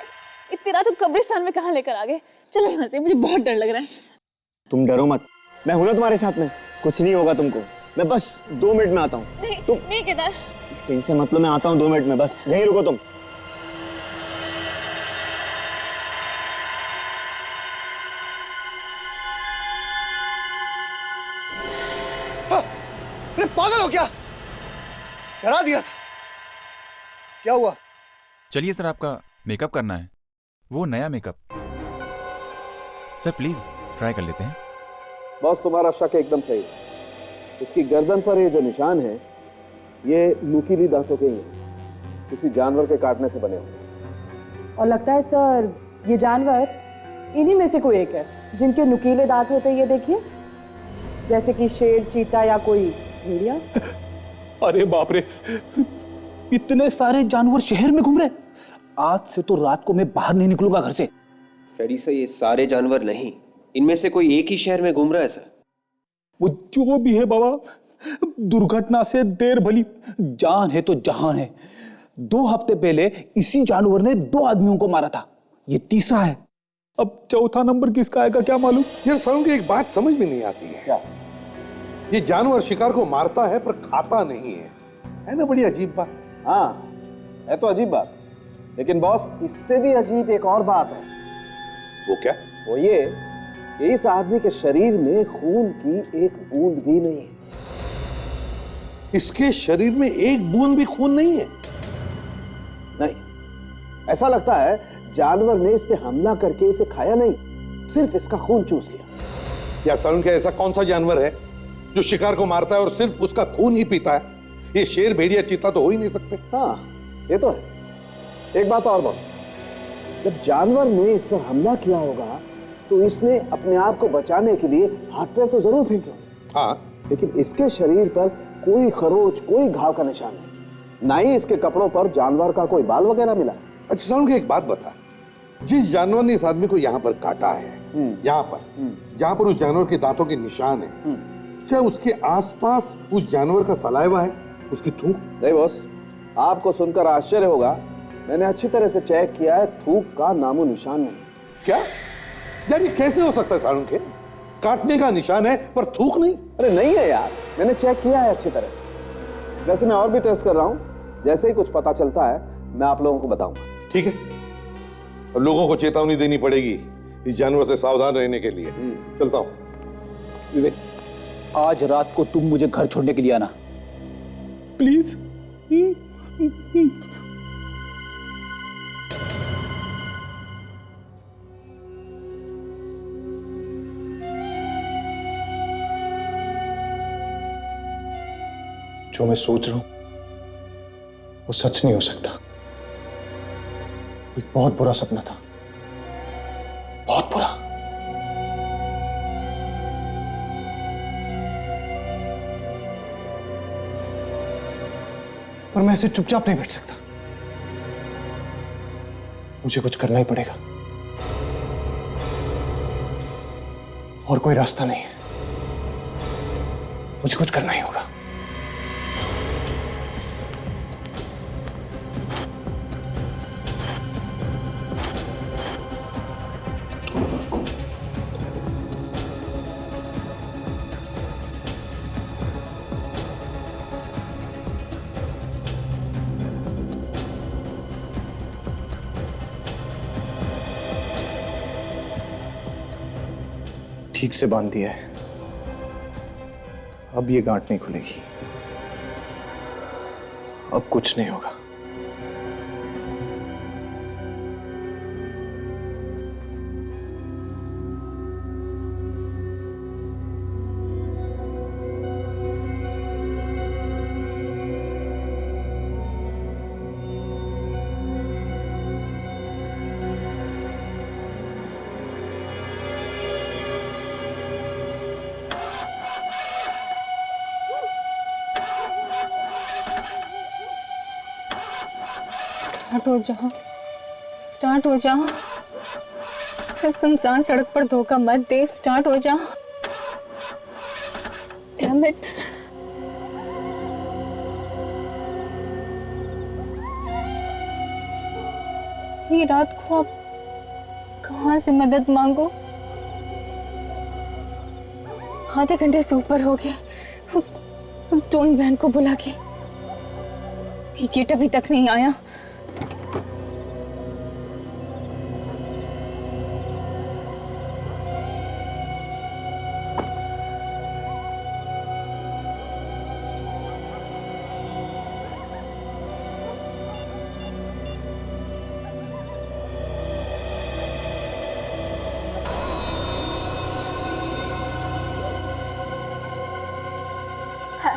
इतनी रात को कब्रिस्तान में कहाँ लेकर आ गए? चलो यहाँ से, मुझे बहुत डर लग रहा है। तुम डरो मत, मैं हूं ना तुम्हारे साथ में। कुछ नहीं होगा तुमको। मैं बस 2 मिनट में आता हूँ। नहीं केदार। टेंशन मतलब मैं आता हूँ 2 मिनट में, बस यहीं रुको तुम। अरे पागल हो क्या? डरा दिया था। क्या हुआ? चलिए सर, आपका मेकअप करना है, वो नया मेकअप। सर प्लीज ट्राई कर लेते हैं। बॉस तुम्हारा शक एकदम सही है। इसकी गर्दन पर ये जो निशान है, ये नुकीली दांतों के ही हैं। किसी जानवर के काटने से बने हुए। और लगता है सर ये जानवर इन्हीं में से कोई एक है जिनके नुकीले दांत होते हैं। ये देखिए, जैसे कि शेर, चीता या कोई भेड़िया। अरे बाप रे, इतने सारे जानवर शहर में घूम रहे। आज से तो रात को मैं बाहर नहीं निकलूंगा घर से। फ्रेडी सर, ये सारे जानवर नहीं, इनमें से कोई एक ही शहर में घूम रहा है सर। वो जो भी है बाबा, दुर्घटना से देर भली, जान है तो जहान है। 2 हफ्ते पहले इसी जानवर ने 2 आदमियों को मारा था, ये तीसरा है। अब चौथा नंबर किसका आएगा क्या मालूम। यार साउंड की एक बात समझ में नहीं आती है। क्या? ये जानवर शिकार को मारता है पर खाता नहीं है ना? बड़ी अजीब बात। हाँ, है तो अजीब बात, लेकिन बॉस इससे भी अजीब एक और बात है। वो क्या? वो ये, इस आदमी के शरीर में खून की एक बूंद भी नहीं है। इसके शरीर में एक बूंद भी खून नहीं है? नहीं, ऐसा लगता है जानवर ने इस पे हमला करके इसे खाया नहीं, सिर्फ इसका खून चूस लिया। यार साउंड, क्या ऐसा कौन सा जानवर है जो शिकार को मारता है और सिर्फ उसका खून ही पीता है? ये शेर, भेड़िया, चीता तो हो ही नहीं सकते। हाँ, ये तो है। एक बात और बॉस, जब जानवर ने इस पर हमला किया होगा तो इसने अपने आप को बचाने के लिए हाथ पैर तो जरूर फेंके। हाँ, लेकिन इसके शरीर पर कोई खरोच, कोई घाव का निशान नहीं। ना ही इसके कपड़ों पर जानवर का कोई बाल वगैरह मिला। अच्छा साउंड, की एक बात बता, जिस जानवर ने इस आदमी को यहाँ पर काटा है, यहाँ पर जहाँ पर उस जानवर के दांतों के निशान है, क्या उसके आसपास उस जानवर का सलाइवा है, उसकी थूक? नहीं बॉस, आपको सुनकर आश्चर्य होगा, मैंने अच्छी तरह से चेक किया है, थूक का नामो निशान नहीं। क्या यार, ये कैसे हो सकता है सारुण के? काटने का निशान है पर थूक नहीं? अरे नहीं है यार, मैंने चेक किया है अच्छी तरह से। वैसे मैं और भी टेस्ट कर रहा हूँ, जैसे ही कुछ पता चलता है मैं आप लोगों को बताऊंगा। ठीक है, और लोगों को चेतावनी देनी पड़ेगी इस जानवर से सावधान रहने के लिए। चलता हूँ। विवेक, आज रात को तुम मुझे घर छोड़ने के लिए आना प्लीज। जो मैं सोच रहा हूं वो सच नहीं हो सकता। एक बहुत बुरा सपना था, बहुत बुरा। पर मैं ऐसे चुपचाप नहीं बैठ सकता, मुझे कुछ करना ही पड़ेगा और कोई रास्ता नहीं है, मुझे कुछ करना ही होगा। ठीक से बांध दिया है, अब ये गांठ नहीं खुलेगी, अब कुछ नहीं होगा। स्टार्ट हो जाओ, स्टार्ट हो जाओ। इस सुनसान सड़क पर धोखा मत दे, स्टार्ट हो जाओ। Damn it. ये रात को अब कहाँ से मदद मांगो? आधे घंटे से ऊपर हो गए उस टोइंग वैन को बुला के, एजेंट अभी तक नहीं आया।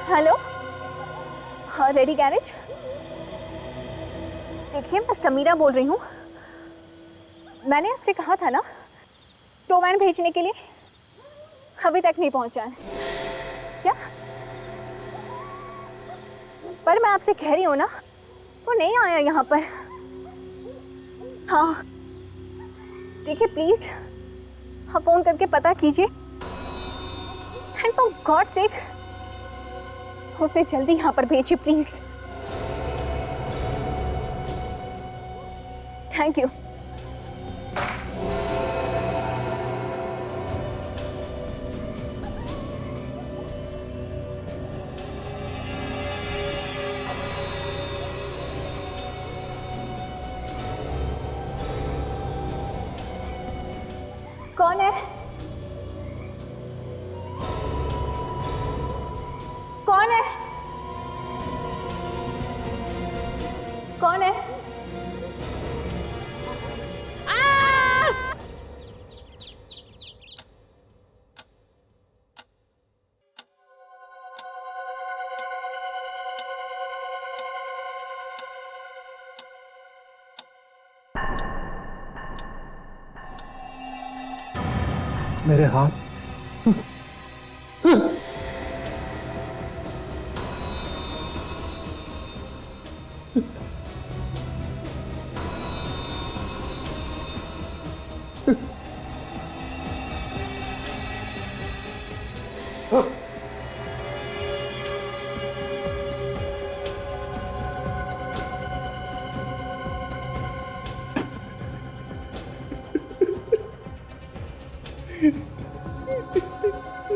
हेलो, हाँ रेडी गैरेज। देखिए मैं समीरा बोल रही हूँ। मैंने आपसे कहा था ना टो वैन भेजने के लिए, अभी तक नहीं पहुँचा है क्या? पर मैं आपसे कह रही हूँ ना, वो नहीं आया यहाँ पर। हाँ देखिए प्लीज आप फोन करके पता कीजिए, एंड फॉर गॉड सेक उसे जल्दी यहाँ पर भेजिए प्लीज। Thank you. कौन है? कौन है? कौन है? मेरे हाथ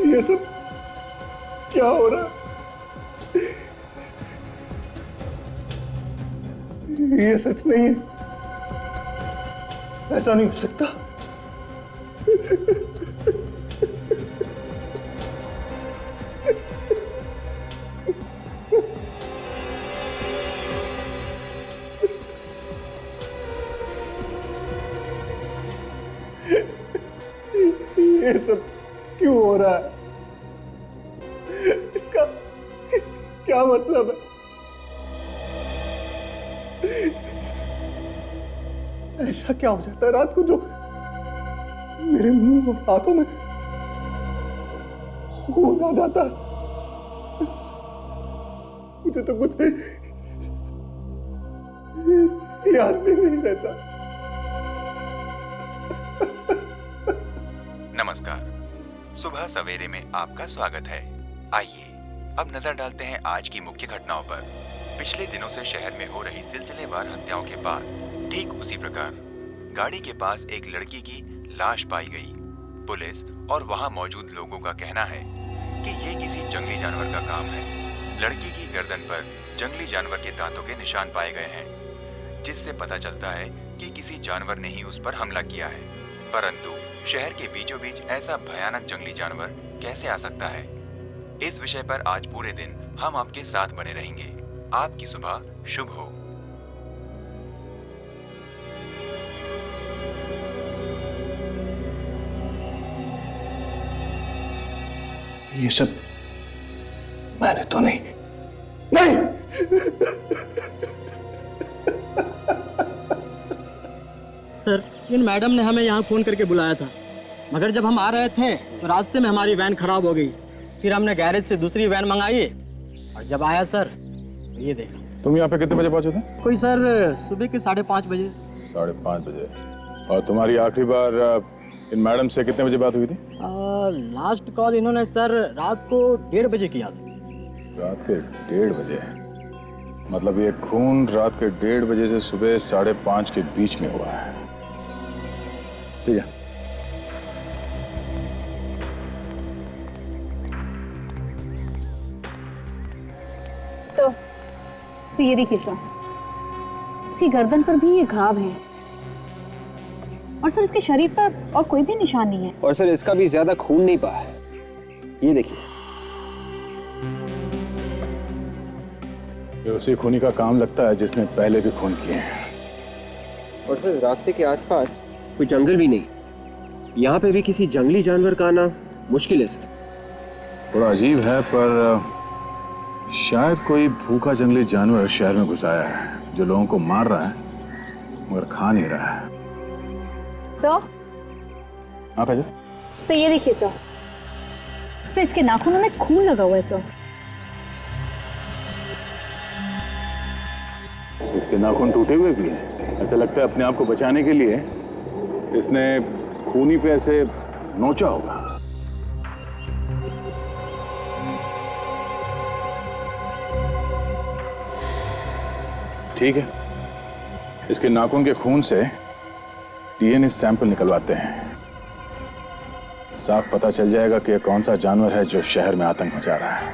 ये सब क्या हो रहा है? ये सच नहीं है, ऐसा नहीं हो सकता। ये सब क्यों हो रहा है? इसका क्या मतलब है? ऐसा क्या हो जाता है रात को जो मेरे मुंह और हाथों में खून आ जाता है? मुझे तो कुछ याद भी नहीं रहता। नमस्कार, सुबह सवेरे में आपका स्वागत है। आइए अब नजर डालते हैं आज की मुख्य घटनाओं पर। पिछले दिनों से शहर में हो रही सिलसिलेवार हत्याओं के बाद ठीक उसी प्रकार गाड़ी के पास एक लड़की की लाश पाई गई। पुलिस और वहां मौजूद लोगों का कहना है कि ये किसी जंगली जानवर का काम है। लड़की की गर्दन पर जंगली जानवर के दांतों के निशान पाए गए हैं, जिससे पता चलता है कि किसी जानवर ने ही उस पर हमला किया है। परंतु शहर के बीचों बीच ऐसा भयानक जंगली जानवर कैसे आ सकता है? इस विषय पर आज पूरे दिन हम आपके साथ बने रहेंगे। आपकी सुबह शुभ हो। ये सब मैंने तो नहीं सर, इन मैडम ने हमें यहाँ फोन करके बुलाया था, मगर जब हम आ रहे थे तो रास्ते में हमारी वैन खराब हो गई। फिर हमने गैरेज से दूसरी वैन मंगाई और जब आया सर तो ये देखा। तुम यहाँ पे कितने बजे पहुंचे थे? कोई सर सुबह के 5:30 बजे। 5:30 बजे। और तुम्हारी आखिरी बार इन मैडम से कितने बजे बात हुई थी? लास्ट कॉल इन्होंने सर रात को 1:30 बजे किया था। रात के 1:30 बजे? मतलब ये खून रात के 1:30 बजे से सुबह 5:30 के बीच में हुआ है। ठीक है। सो ये देखिए सर, इसकी गर्दन पर भी ये घाव है और सर इसके शरीर पर और कोई भी निशान नहीं है। और सर इसका भी ज्यादा खून नहीं बहा है, ये देखिए। ये उसी खूनी का काम लगता है जिसने पहले भी खून किए हैं। और सर रास्ते के आसपास कोई जंगल भी नहीं, यहाँ पे भी किसी जंगली जानवर का आना मुश्किल है सर। थोड़ा अजीब है, पर शायद कोई भूखा जंगली जानवर शहर में घुस आया है जो लोगों को मार रहा है मगर खा नहीं रहा है। सर, आप है सर ये देखिए सर, सर इसके नाखूनों में खून लगा हुआ है सर। इसके नाखून टूटे हुए भी हैं। ऐसा लगता है अपने आप को बचाने के लिए इसने खूनी पे ऐसे नोचा होगा। ठीक है, इसके नाखून के खून से डीएनए सैंपल निकलवाते हैं। साफ पता चल जाएगा कि यह कौन सा जानवर है जो शहर में आतंक मचा रहा है।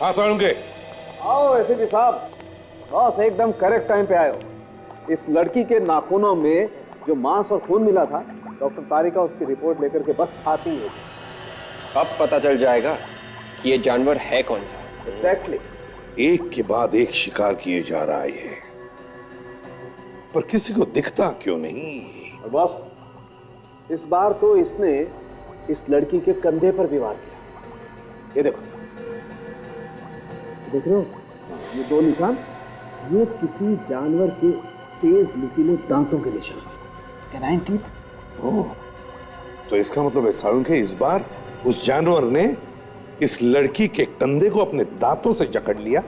हाँ साळुंके। आओ एसीपी साहब, बस एकदम करेक्ट टाइम पे आए हो। इस लड़की के नाखूनों में जो मांस और खून मिला था, डॉक्टर तारिका उसकी रिपोर्ट लेकर के बस आती है। अब पता चल जाएगा कि ये जानवर है कौन सा। एग्जैक्टली। एक के बाद एक शिकार किए जा रहा है ये, पर किसी को दिखता क्यों नहीं? और बस इस बार तो इसने इस लड़की के कंधे पर भी वार किया। ये देखो, देख रहे हो ये 2 निशान, ये किसी जानवर के तेज नुकीले दांतों के निशान। Canine teeth. ओह, तो इसका मतलब है साळुंके इस बार उस जानवर ने इस लड़की के कंधे को अपने दांतों से जकड़ लिया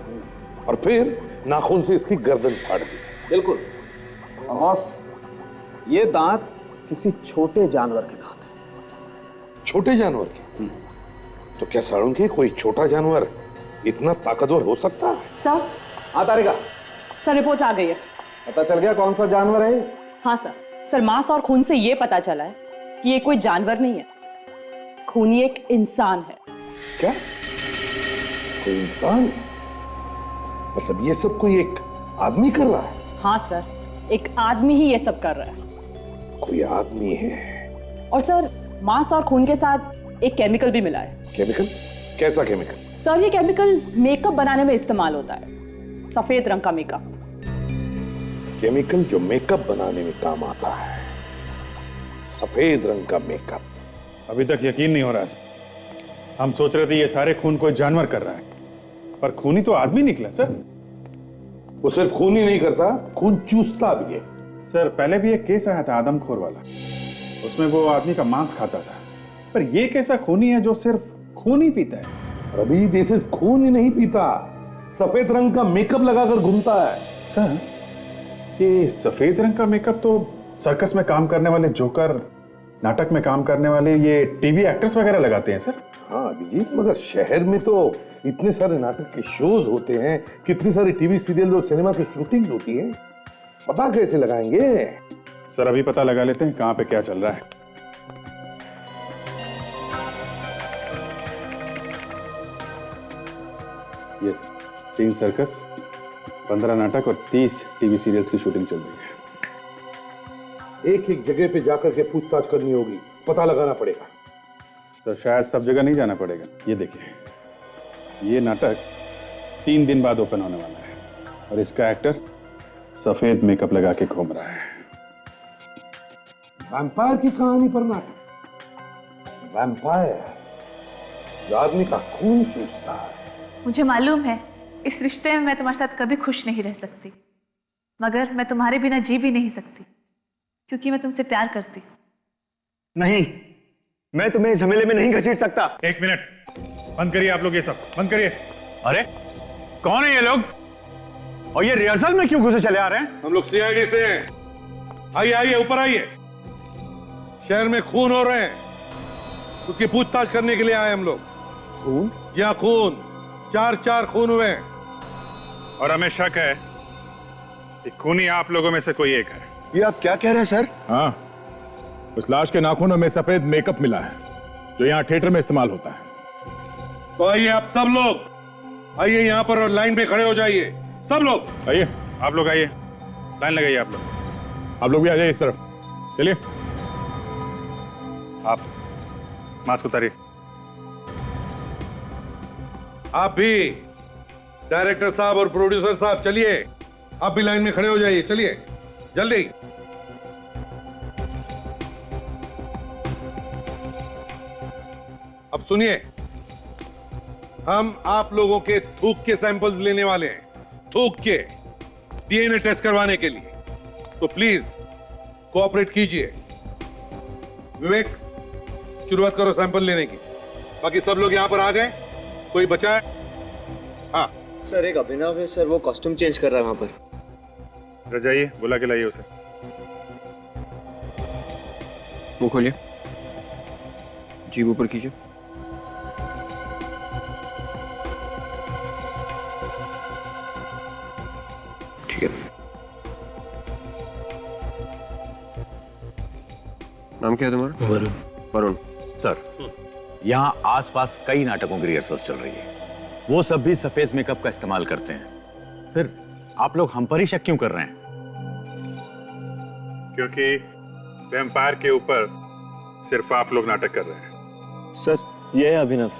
और फिर नाखून से इसकी गर्दन फाड़ दी। बिल्कुल। और बॉस, ये दांत किसी छोटे जानवर के दांत हैं। छोटे जानवर के? तो क्या साळुंके कोई छोटा जानवर इतना ताकतवर हो सकता है? सर, तारिका, सर रिपोर्ट आ गई है। पता चल गया कौन सा जानवर है? हाँ सर, मांस और खून से ये पता चला है कि ये कोई जानवर नहीं है, खूनी एक इंसान है। क्या? कोई इंसान? मतलब ये सब कोई एक आदमी कर रहा है? हाँ सर, एक आदमी ही ये सब कर रहा है। कोई आदमी है? और सर मांस और खून के साथ एक केमिकल भी मिला है। केमिकल? कैसा केमिकल? सर ये केमिकल मेकअप बनाने में इस्तेमाल होता है, सफेद रंग का मेकअप। केमिकल जो मेकअप बनाने में काम आता है, सफेद रंग का मेकअप। अभी तक यकीन नहीं हो रहा है। हम सोच रहे थे ये सारे खून कोई जानवर कर रहा है, पर खूनी तो आदमी निकला सर। वो सिर्फ खून ही नहीं करता, खून चूसता भी है। सर पहले भी एक केस आया था आदमखोर वाला, उसमें वो आदमी का मांस खाता था, पर ये कैसा खूनी है जो सिर्फ खून ही पीता है? अभी ये सिर्फ खून ही नहीं पीता, सफेद रंग का मेकअप लगाकर घूमता है। सर ये सफेद रंग का मेकअप तो सर्कस में काम करने वाले जोकर, नाटक में काम करने वाले ये टीवी एक्टर्स वगैरह लगाते हैं सर। हाँ अभिजीत, मगर शहर में तो इतने सारे नाटक के शोज होते हैं, कितनी सारी टीवी सीरियल और सिनेमा की शूटिंग होती है, पता कैसे लगाएंगे? सर अभी पता लगा लेते हैं कहाँ पे क्या चल रहा है। यस, 3 सर्कस, 15 नाटक और 30 टीवी सीरियल्स की शूटिंग चल रही है। एक एक जगह पे जाकर के पूछताछ करनी होगी, पता लगाना पड़ेगा। तो शायद सब जगह नहीं जाना पड़ेगा। ये देखिए, ये नाटक 3 दिन बाद ओपन होने वाला है और इसका एक्टर सफेद मेकअप लगा के घूम रहा है। वैम्पायर की कहानी पर नाटक। वैम्पायर जो आदमी का खून चूसता है। मुझे मालूम है इस रिश्ते में मैं तुम्हारे साथ कभी खुश नहीं रह सकती, मगर मैं तुम्हारे बिना जी भी नहीं सकती, क्योंकि मैं तुमसे प्यार करती। नहीं, मैं तुम्हें इस झमेले में नहीं घसीट सकता। 1 मिनट, बंद करिए आप लोग, ये सब बंद करिए। अरे कौन है ये लोग और ये रिहर्सल में क्यों घुसे चले आ रहे हैं? हम लोग सीआईडी से हैं। आइए आइए, ऊपर आइए। शहर में खून हो रहे हैं, उसकी पूछताछ करने के लिए आए हम लोग। खून? या खून, 4 खून हुए हैं। और हमें शक है कि खूनी आप लोगों में से कोई एक है। ये आप क्या कह रहे हैं सर? हाँ, उस लाश के नाखूनों में सफेद मेकअप मिला है जो यहाँ थिएटर में इस्तेमाल होता है। तो आइए आप सब लोग, आइए यहाँ पर और लाइन पे खड़े हो जाइए। सब लोग आइए, आप लोग आइए, लाइन लगाइए। आप लोग भी आ जाइए इस तरफ। चलिए, आप मास्क उतारिए। आप भी, डायरेक्टर साहब और प्रोड्यूसर साहब, चलिए आप भी लाइन में खड़े हो जाइए। चलिए जल्दी। अब सुनिए, हम आप लोगों के थूक के सैंपल्स लेने वाले हैं, थूक के डीएनए टेस्ट करवाने के लिए। तो प्लीज कोऑपरेट कीजिए। विवेक, शुरुआत करो सैंपल लेने की। बाकी सब लोग यहां पर आ गए? कोई बचा है? हाँ सर, एक अभिनव है सर, वो कॉस्ट्यूम चेंज कर रहा है वहां पर। जाइए, बुला के लाइए उसे। मुंह खोलिए, जीभ ऊपर कीजिए। ठीक है। नाम क्या है तुम्हारा? वरुण। वरुण। सर, यहाँ आसपास कई नाटकों की रिहर्सल चल रही है, वो सब भी सफेद मेकअप का इस्तेमाल करते हैं। फिर आप लोग हम पर ही शक क्यों कर रहे हैं? क्योंकि वैम्पायर के ऊपर सिर्फ आप लोग नाटक कर रहे हैं। सर, ये है अभिनव।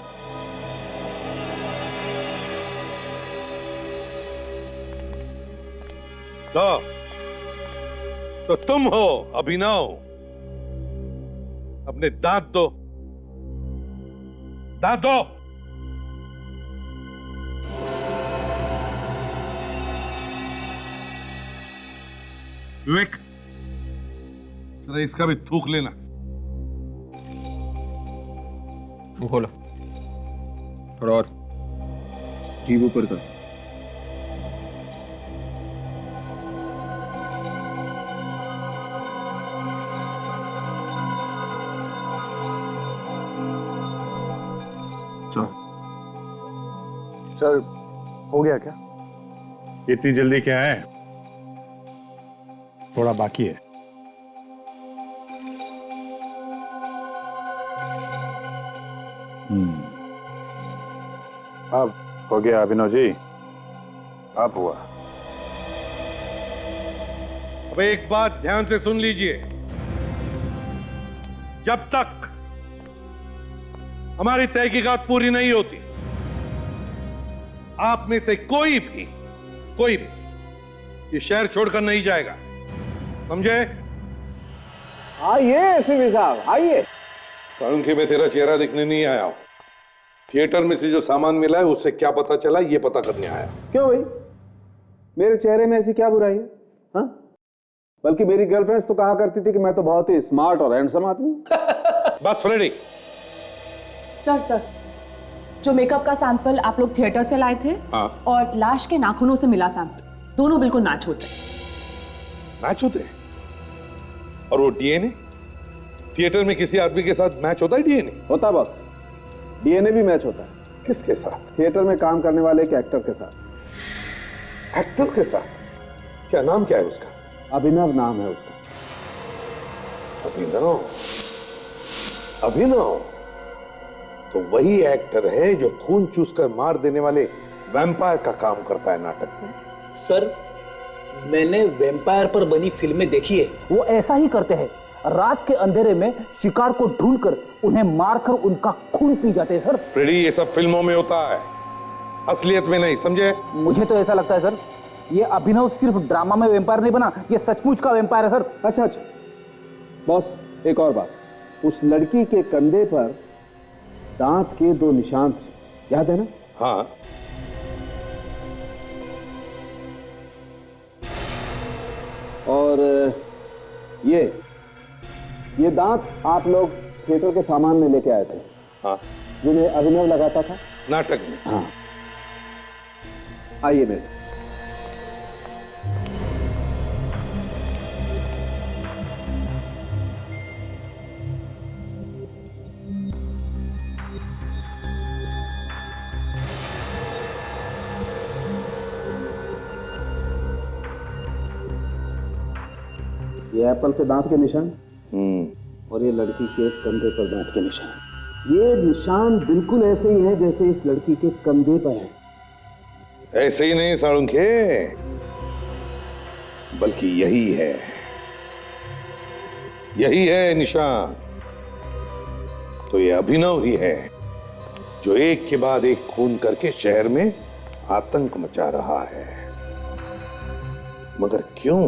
तो तुम हो अभिनव? अपने दांत दो, दांत दो। विवेक, जरा इसका भी थूक लेना। मुंह खोलो, थोड़ा और, जीभ ऊपर कर। सर, हो गया क्या? इतनी जल्दी क्या है, थोड़ा बाकी है। अब हो गया अभिनव जी, अब हुआ। अब एक बात ध्यान से सुन लीजिए, जब तक हमारी तहकीकात पूरी नहीं होती, आप में से कोई भी ये शहर छोड़कर नहीं जाएगा, समझे? आइए एसीपी साहब, आइए। साळुंखे में तेरा चेहरा दिखने नहीं आया हूं। थिएटर में से जो सामान मिला है उससे क्या पता चला, ये पता करने आया। क्यों भाई, मेरे चेहरे में ऐसी क्या बुराई है? हाँ, बल्कि मेरी गर्लफ्रेंड्स तो कहा करती थी कि मैं तो बहुत ही स्मार्ट और हैंडसम आदमी हूं। बस फ्रेडी। सर, जो मेकअप का सैंपल आप लोग थिएटर से लाए थे, हाँ। और लाश के नाखूनों से मिला सैंपल, दोनों बिल्कुल मैच होते हैं। मैच होते हैं? और वो डीएनए थिएटर में किसी आदमी के साथ मैच होता है? डीएनए होता बॉस, डीएनए भी मैच होता है। किसके साथ? थिएटर में काम करने वाले एक एक्टर के साथ। एक्टर के साथ? क्या नाम क्या है उसका? अभिनव नाम है उसका। अभिनव? अभिनव तो वही एक्टर है जो खून चूसकर मार देने वाले वैम्पायर का काम करता है नाटक में। सर, मैंने वैम्पायर पर बनी फिल्में देखी है, वो ऐसा ही करते हैं। रात के अंधेरे में शिकार को ढूंढकर उन्हें मारकर उनका खून पी जाते हैं सर। फ्रेडी, ये सब फिल्मों में होता है, असलियत में नहीं, समझे? मुझे तो ऐसा लगता है सर, ये अभिनव सिर्फ ड्रामा में वैम्पायर नहीं बना, ये सचमुच का वैम्पायर है सर। अच्छा, बॉस एक और बात, उस लड़की के कंधे पर दांत के 2 निशान थे, याद है ना? हाँ। और ये दांत आप लोग थिएटर के सामान में लेके आए थे। हाँ। जिन्हें अभिनव लगाता था नाटक में। हाँ। आइए मेरे से। ये एप्पल के दांत के निशान और ये लड़की के कंधे पर दांत के निशान। ये निशान बिल्कुल ऐसे ही हैं जैसे इस लड़की के कंधे पर हैं। ऐसे ही नहीं साळुंखे, बल्कि यही है निशान। तो ये अभिनव ही है जो एक के बाद एक खून करके शहर में आतंक मचा रहा है। मगर क्यों?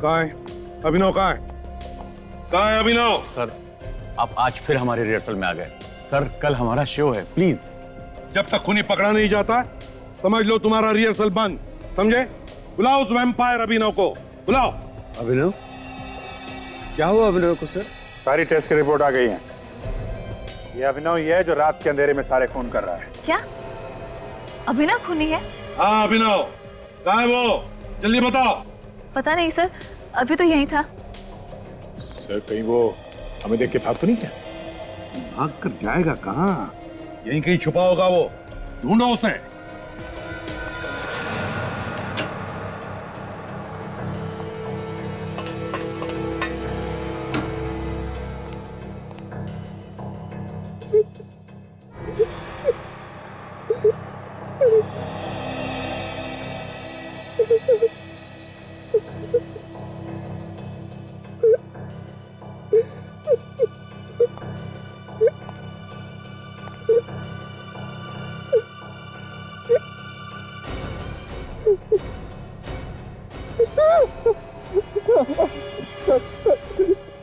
कहाँ है अभिनव? कहाँ है अभिनव? सर, आप आज फिर हमारी रिहर्सल में आ गए। सर, कल हमारा शो है, प्लीज। जब तक खूनी पकड़ा नहीं जाता, समझ लो तुम्हारा रिहर्सल बंद, समझे? बुलाओ उस वैम्पायर अभिनव को, बुलाओ। अभिनव? क्या हुआ अभिनव को सर? सारी टेस्ट की रिपोर्ट आ गई है। ये अभिनव ही है जो रात के अंधेरे में सारे खून कर रहा है। क्या अभिनव खूनी है? हाँ अभिनव। कहाँ है वो? जल्दी बताओ। पता नहीं सर, अभी तो यहीं था। सर, कहीं वो हमें देख के भाग तो नहीं क्या? भाग कर जाएगा कहाँ? यहीं कहीं छुपा होगा वो, ढूंढो उसे।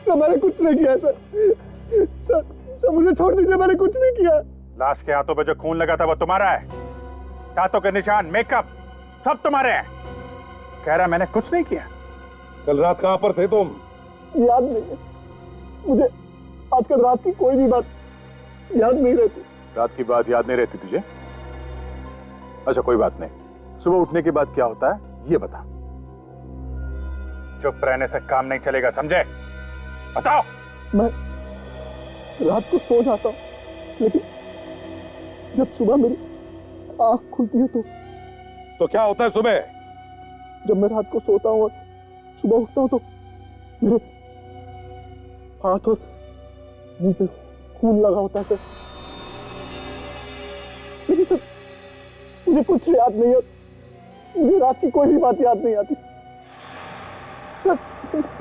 सर मैंने कुछ नहीं किया सर मुझे छोड़ दीजिए, मैंने कुछ नहीं किया। लाश के हाथों पे जो खून लगा था वो तुम्हारा है। दांतों के निशान, मेकअप सब तुम्हारे हैं। कह रहा मैंने कुछ नहीं किया। कल रात कहाँ पर थे तुम? याद नहीं है मुझे, आजकल रात की कोई भी बात याद नहीं रहती। रात की बात याद नहीं रहती तुझे? अच्छा कोई बात नहीं, सुबह उठने के बाद क्या होता है ये बता। चुप रहने से काम नहीं चलेगा, समझे? बताओ। मैं रात को सो जाता हूँ, लेकिन जब सुबह मेरी आंख खुलती है तो क्या होता है सुबह? जब मैं रात को सोता हूँ और सुबह उठता हूँ तो मेरे हाथ और मुंह पे खून लगा होता है सर। लेकिन सर मुझे कुछ याद नहीं है, मुझे रात की कोई भी बात याद नहीं आती सर।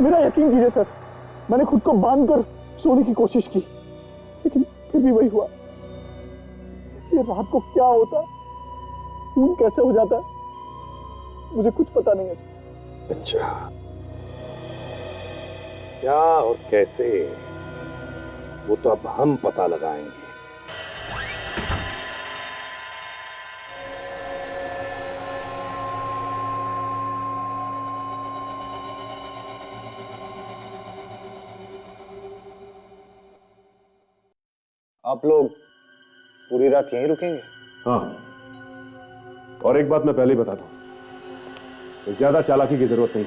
मेरा यकीन कीजिए सर, मैंने खुद को बांधकर सोने की कोशिश की, लेकिन फिर भी वही हुआ। ये रात को क्या होता है, खून कैसे हो जाता है, मुझे कुछ पता नहीं है सर। अच्छा, क्या और कैसे, वो तो अब हम पता लगाएंगे। आप लोग पूरी रात यहीं रुकेंगे? हाँ, और एक बात मैं पहले ही बताता हूं, ज्यादा चालाकी की जरूरत नहीं।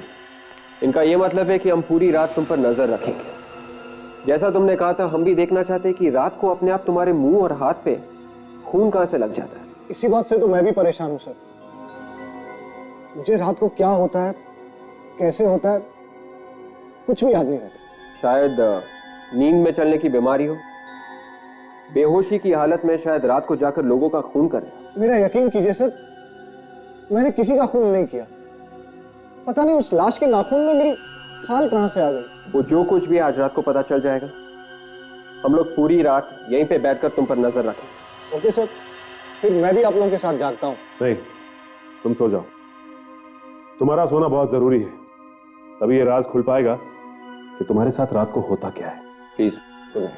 इनका यह मतलब है कि हम पूरी रात तुम पर नजर रखेंगे। जैसा तुमने कहा था, हम भी देखना चाहते हैं कि रात को अपने आप तुम्हारे मुंह और हाथ पे खून कहां से लग जाता है। इसी बात से तो मैं भी परेशान हूं सर। मुझे रात को क्या होता है, कैसे होता है, कुछ भी याद नहीं रहता। शायद नींद में चलने की बीमारी हो, बेहोशी की हालत में शायद रात को जाकर लोगों का खून करे। मेरा यकीन कीजिए सर, मैंने किसी का खून नहीं किया। पता नहीं उस लाश के नाखून में मेरी खाल कहां से आ गई। वो जो कुछ भी आज रात को पता चल जाएगा। हम लोग पूरी रात यहीं पे बैठकर तुम पर नजर रखें। ओके सर, फिर मैं भी आप लोगों के साथ जागता हूँ। नहीं, तुम सो जाओ। तुम्हारा सोना बहुत जरूरी है, तभी ये राज खुल पाएगा कि तुम्हारे साथ रात को होता क्या है। प्लीज सुनो।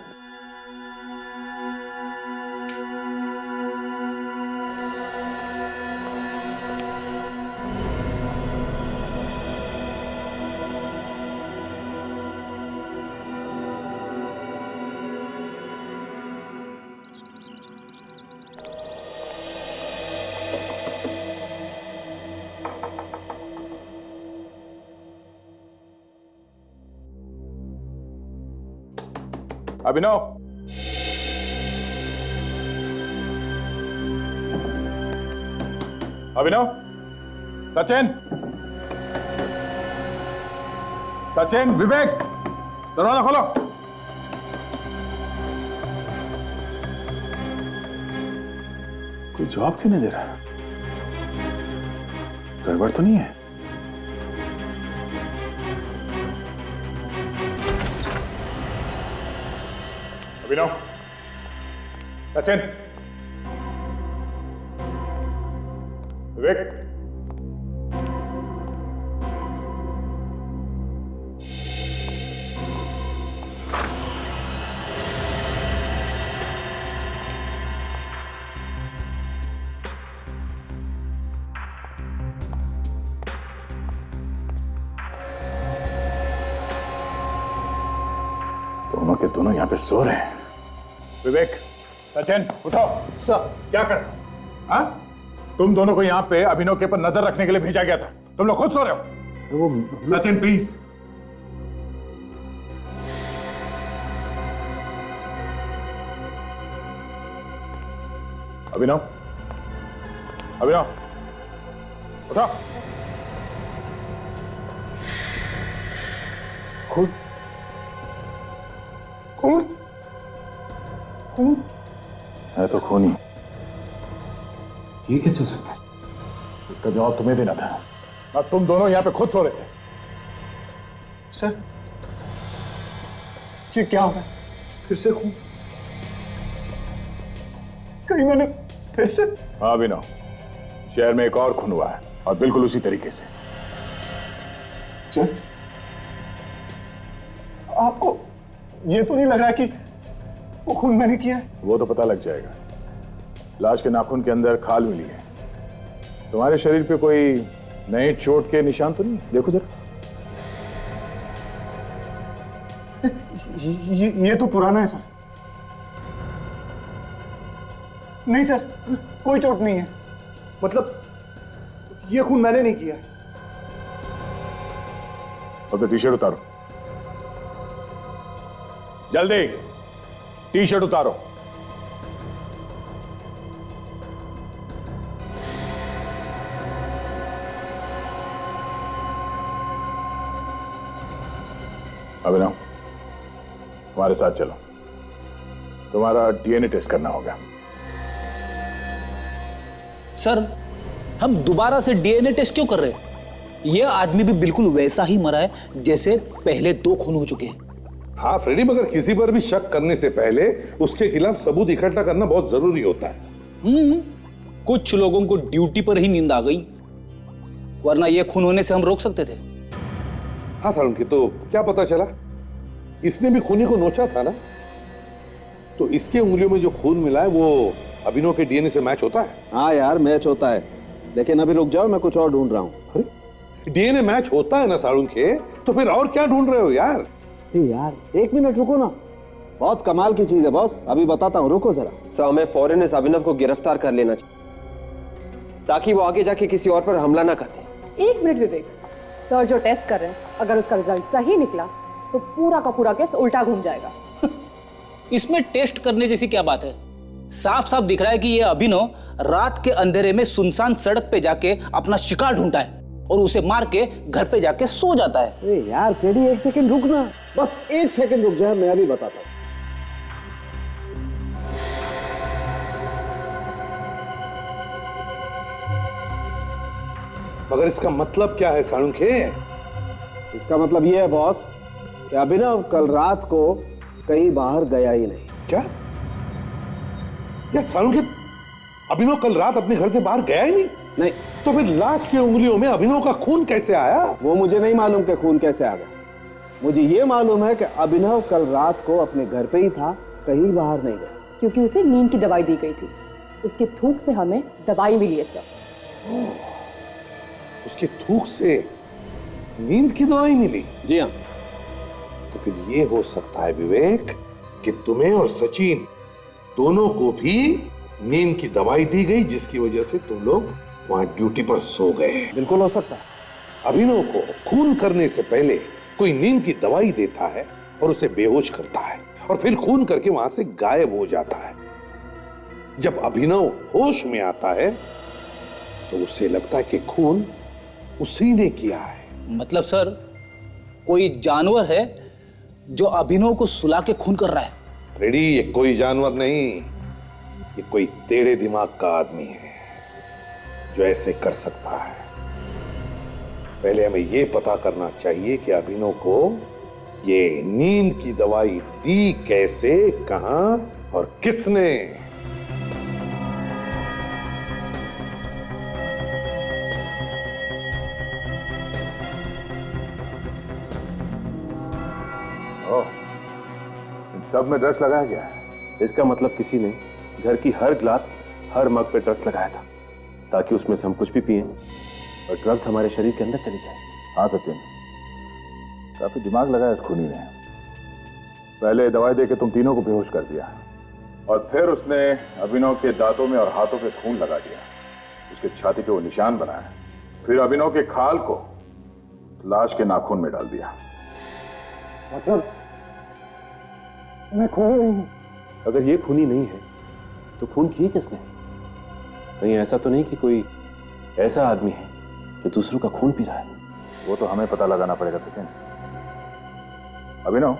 अभिनव, अभिनव, सचिन, सचिन, विवेक, दरवाजा खोलो। कोई जवाब क्यों नहीं दे रहा? गड़बड़ तो नहीं है? अभिनव, सचिन, विवेक, दोनों के दोनों यहां पे सो रहे हैं। विवेक, सचिन, उठो। सर, क्या कर? हाँ? तुम दोनों को यहाँ पे अभिनव के ऊपर नजर रखने के लिए भेजा गया था। तुम लोग खुद सो रहे हो। सचिन प्लीज। अभिनव, अभिनव, उठो। खून, खून, खून है तो खून ही। ये कैसे हो सकता है? इसका जवाब तुम्हें देना था। अब तुम दोनों यहाँ पे खुद सो रहे थे। सर, ये क्या हो रहा है? फिर से खून? कहीं मैंने फिर से? हाँ अभिनव, शहर में एक और खून हुआ है और बिल्कुल उसी तरीके से। सर, आपको ये तो नहीं लग रहा है कि वो खून मैंने किया है? वो तो पता लग जाएगा। लाश के नाखून के अंदर खाल मिली है। तुम्हारे शरीर पे कोई नए चोट के निशान तो नहीं? देखो जरा। ये तो पुराना है सर। नहीं सर, कोई चोट नहीं है। मतलब ये खून मैंने नहीं किया है। अब तो टी शर्ट उतारो, जल्दी टी शर्ट उतारो। अभिनव, हमारे साथ चलो, तुम्हारा डीएनए टेस्ट करना होगा। सर, हम दोबारा से डीएनए टेस्ट क्यों कर रहे हैं? यह आदमी भी बिल्कुल वैसा ही मरा है जैसे पहले 2 खून हो चुके हैं। हाँ फ्रेडी, मगर किसी पर भी शक करने से पहले उसके खिलाफ सबूत इकट्ठा करना बहुत जरूरी होता है। कुछ लोगों को ड्यूटी पर ही नींद आ गई, वरना यह खून होने से हम रोक सकते थे। हाँ सालुंकी, तो क्या पता चला? इसने भी खूनी को नोचा था ना, तो इसके उंगलियों में जो खून मिला है वो अभिनव के डीएनए से मैच होता है। हाँ यार, मैच होता है, लेकिन अभी रुक जाओ, मैं कुछ और ढूंढ रहा हूँ। डीएनए मैच होता है ना सालुंकी, तो फिर और क्या ढूंढ रहे हो यार? यार 1 मिनट रुको ना, बहुत कमाल की चीज है बॉस, अभी बताता हूँ, रुको जरा। सर, हमें फौरन इस अभिनव को गिरफ्तार कर लेना चाहिए ताकि वो आगे जाके किसी और पर हमला ना करे। 1 मिनट विवेक, सर जो टेस्ट कर रहे हैं, अगर उसका रिजल्ट सही निकला तो पूरा का पूरा केस उल्टा घूम जाएगा। इसमें टेस्ट करने जैसी क्या बात है? साफ साफ दिख रहा है कि यह अभिनव रात के अंधेरे में सुनसान सड़क पे जाके अपना शिकार ढूंढता है और उसे मार के घर पे जाके सो जाता है। अरे यार फ्रेडी, एक सेकंड रुक ना, बस एक सेकंड रुक जाए, मैं अभी बताता हूँ। मगर इसका मतलब क्या है साळुंखे? इसका मतलब ये है बॉस कि अभिनव कल रात को कहीं बाहर गया ही नहीं। क्या यार साळुंखे, अभिनव कल रात अपने घर से बाहर गया ही नहीं? नहीं। तो फिर लाश की उंगलियों में अभिनव का खून कैसे आया? वो मुझे नहीं मालूम कि खून कैसे आ गया। मुझे ये मालूम है कि अभिनव कल रात को अपने घर पे ही था, कहीं बाहर नहीं गया। क्योंकि उसे नींद की दवाई दी गई थी, उसके थूक से हमें दवाई मिली है सर। उसके थूक से नींद की दवाई मिली? जी हाँ। तो फिर ये हो सकता है विवेक कि तुम्हें और सचिन दोनों को भी नींद की दवाई दी गई, जिसकी वजह से तुम लोग वहां ड्यूटी पर सो गए। बिल्कुल हो सकता है। अभिनव को खून करने से पहले कोई नींद की दवाई देता है और उसे बेहोश करता है और फिर खून करके वहां से गायब हो जाता है। जब अभिनव होश में आता है तो उसे लगता है कि खून उसी ने किया है। मतलब सर कोई जानवर है जो अभिनव को सुला के खून कर रहा है? फ्रेडी, ये कोई जानवर नहीं, ये कोई टेढ़े दिमाग का आदमी है जो ऐसे कर सकता है। पहले हमें ये पता करना चाहिए कि अभिनव को ये नींद की दवाई दी कैसे, कहां और किसने। सब में ड्रग्स लगाया गया है। इसका मतलब किसी ने घर की हर ग्लास, हर मग पे ड्रग्स लगाया था ताकि उसमें से हम कुछ भी पिएं और ड्रग्स हमारे शरीर के अंदर चली जाए। हाँ सचिन, काफी दिमाग लगाया इस खूनी ने। पहले दवाई देके तुम तीनों को बेहोश कर दिया और फिर उसने अभिनव के दांतों में और हाथों पे खून लगा दिया, उसके छाती पे वो निशान बनाया, फिर अभिनव के खाल को लाश के नाखून में डाल दिया। मतलब मैं खूनी नहीं हूं। अगर ये खूनी नहीं है तो खून किए किसने? कहीं ऐसा तो नहीं कि कोई ऐसा आदमी है जो दूसरों का खून पी रहा है? वो तो हमें पता लगाना पड़ेगा सचिन। अभिनव,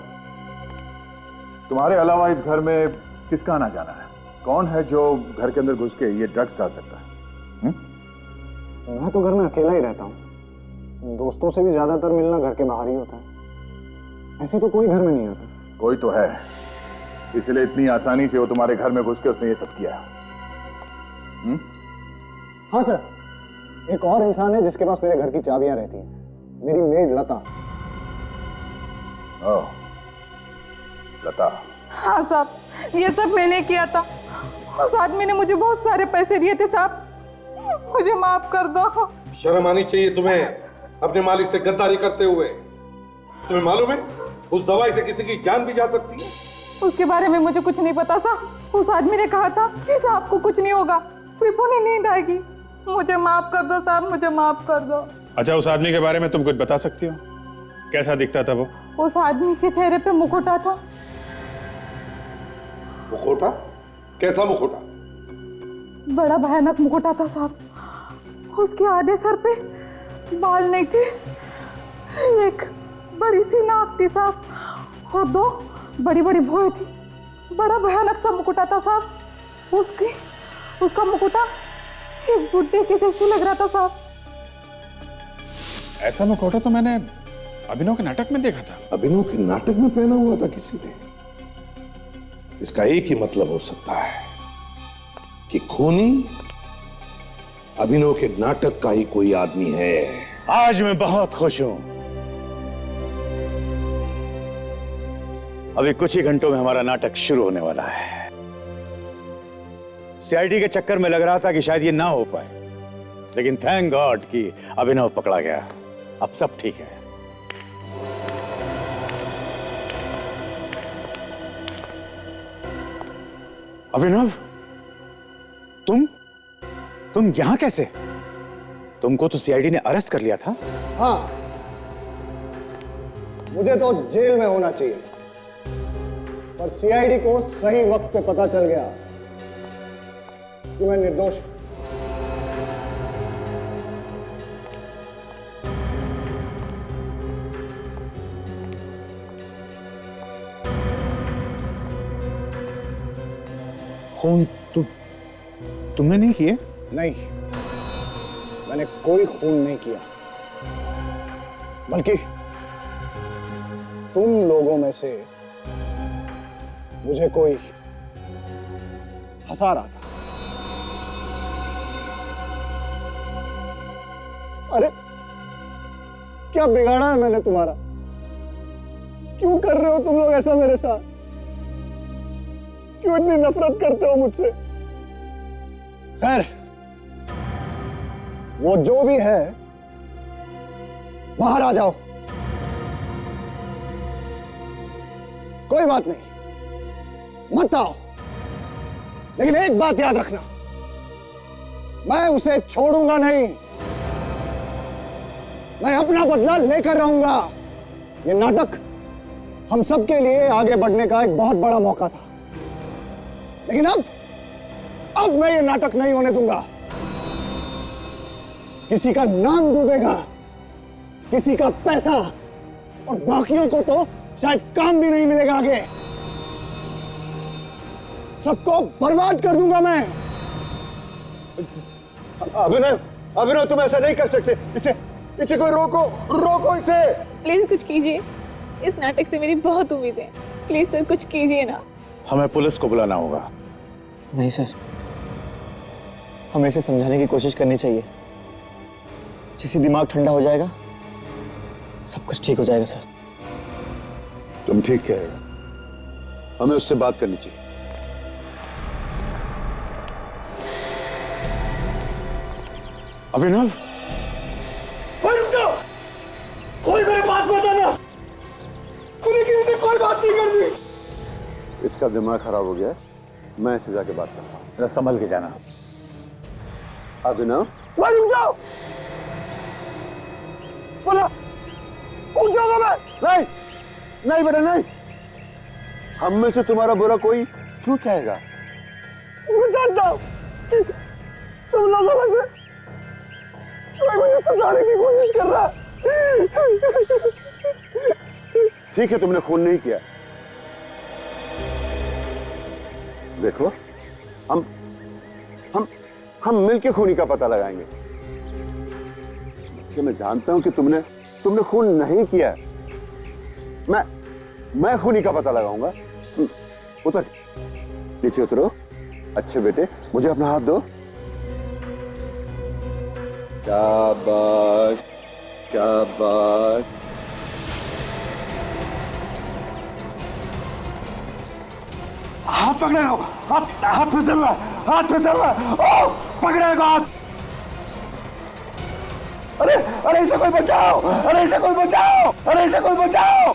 तुम्हारे अलावा इस घर में किसका आना जाना है? कौन है जो घर के अंदर घुस के ये ड्रग्स डाल सकता है? मैं तो घर में अकेला ही रहता हूँ। दोस्तों से भी ज्यादातर मिलना घर के बाहर ही होता है। ऐसे तो कोई घर में नहीं आता। कोई तो है, इसलिए इतनी आसानी से वो तुम्हारे घर में घुस के उसने ये सब किया। हाँ सर, एक और इंसान है जिसके पास मेरे घर की चाबियां रहती हैं। मेरी मेड लता। ओह, लता। हाँ साहब, ये सब मैंने किया था। उस आदमी ने मुझे बहुत सारे पैसे दिए थे साहब, मुझे माफ कर दो। शर्म आनी चाहिए तुम्हें अपने मालिक से गद्दारी करते हुए। तुम्हें मालूम है उस दवाई से किसी की जान भी जा सकती है। उसके बारे में मुझे कुछ नहीं पता साहब। उस आदमी ने कहा था कि साहब को कुछ नहीं होगा, सिर्फ उन्हें नींद आएगी। मुझे माफ कर दो साहब, मुझे माफ कर दो। अच्छा, उस आदमी के बारे में तुम कुछ बता सकती हो? कैसा दिखता था वो? उस आदमी के चेहरे पे मुखौटा था। मुखौटा? कैसा मुखौटा? बड़ा भयानक मुखौटा था साहब। उसके आधे सर पे बाल नहीं थे, एक बड़ी सी नाक थी साहब और दो बड़ी बड़ी भौहें थी। बड़ा भयानक सा मुकुटा था साहब। उसका मुकुटा एक बुड्ढे के जैसे लग रहा था साहब। ऐसा मुखौटा तो मैंने अभिनव के नाटक में देखा था। अभिनव के नाटक में पहना हुआ था किसी ने? इसका एक ही मतलब हो सकता है कि खूनी अभिनव के नाटक का ही कोई आदमी है। आज मैं बहुत खुश हूं। अभी कुछ ही घंटों में हमारा नाटक शुरू होने वाला है। सीआईडी के चक्कर में लग रहा था कि शायद ये ना हो पाए, लेकिन थैंक गॉड कि अभिनव पकड़ा गया। अब सब ठीक है। अभिनव, तुम यहां कैसे? तुमको तो सीआईडी ने अरेस्ट कर लिया था। हाँ, मुझे तो जेल में होना चाहिए, पर सीआईडी को सही वक्त पे पता चल गया कि मैं निर्दोष हूं। खून तुमने नहीं किए? नहीं, मैंने कोई खून नहीं किया, बल्कि तुम लोगों में से मुझे कोई फंसा रहा था। अरे क्या बिगाड़ा है मैंने तुम्हारा? क्यों कर रहे हो तुम लोग ऐसा मेरे साथ? क्यों इतनी नफरत करते हो मुझसे? खैर, वो जो भी है, बाहर आ जाओ। कोई बात नहीं, मत आओ, लेकिन एक बात याद रखना, मैं उसे छोड़ूंगा नहीं। मैं अपना बदला लेकर रहूंगा। ये नाटक हम सब के लिए आगे बढ़ने का एक बहुत बड़ा मौका था, लेकिन अब मैं ये नाटक नहीं होने दूंगा। किसी का नाम डूबेगा, किसी का पैसा, और बाकियों को तो शायद काम भी नहीं मिलेगा आगे। सबको बर्बाद कर दूंगा मैं। अभिनव तुम ऐसा नहीं कर सकते। इसे कोई रोको इसे। प्लीज कुछ कीजिए, इस नाटक से मेरी बहुत उम्मीद है। प्लीज सर कुछ कीजिए ना। हमें पुलिस को बुलाना होगा। नहीं सर, हमें इसे समझाने की कोशिश करनी चाहिए। जैसे दिमाग ठंडा हो जाएगा, सब कुछ ठीक हो जाएगा सर। तुम ठीक कह रहे हो, हमें उससे बात करनी चाहिए। अभिनव, रुक जाओ, कोई मेरे पास मत आना। तूने किसी से कोई बात नहीं करनी। इसका दिमाग खराब हो गया, मैं इसे जाके बात करता हूँ। जरा संभल के जाना। अभिनव, रुक जाओ, बोला उठ जाऊंगा मैं। नहीं बेटा नहीं। हम में से तुम्हारा बुरा कोई क्यों चाहेगा? मैं जानता हूं कि तुम लोगों में से कोई मुझे फंसाने की कोशिश कर रहा है। ठीक है, तुमने खून नहीं किया। देखो, हम मिलके खूनी का पता लगाएंगे। कि मैं जानता हूं कि तुमने खून नहीं किया। मैं खूनी का पता लगाऊंगा। उतर, नीचे उतरो। अच्छे बेटे, मुझे अपना हाथ दो। शाबाश, शाबाश। हाथ पकड़े रहो, हाथ फिसल रहा, हाथ फिसल रहा। पकड़ेगा हाथ। अरे इसे कोई बचाओ, अरे इसे कोई बचाओ, अरे इसे कोई बचाओ।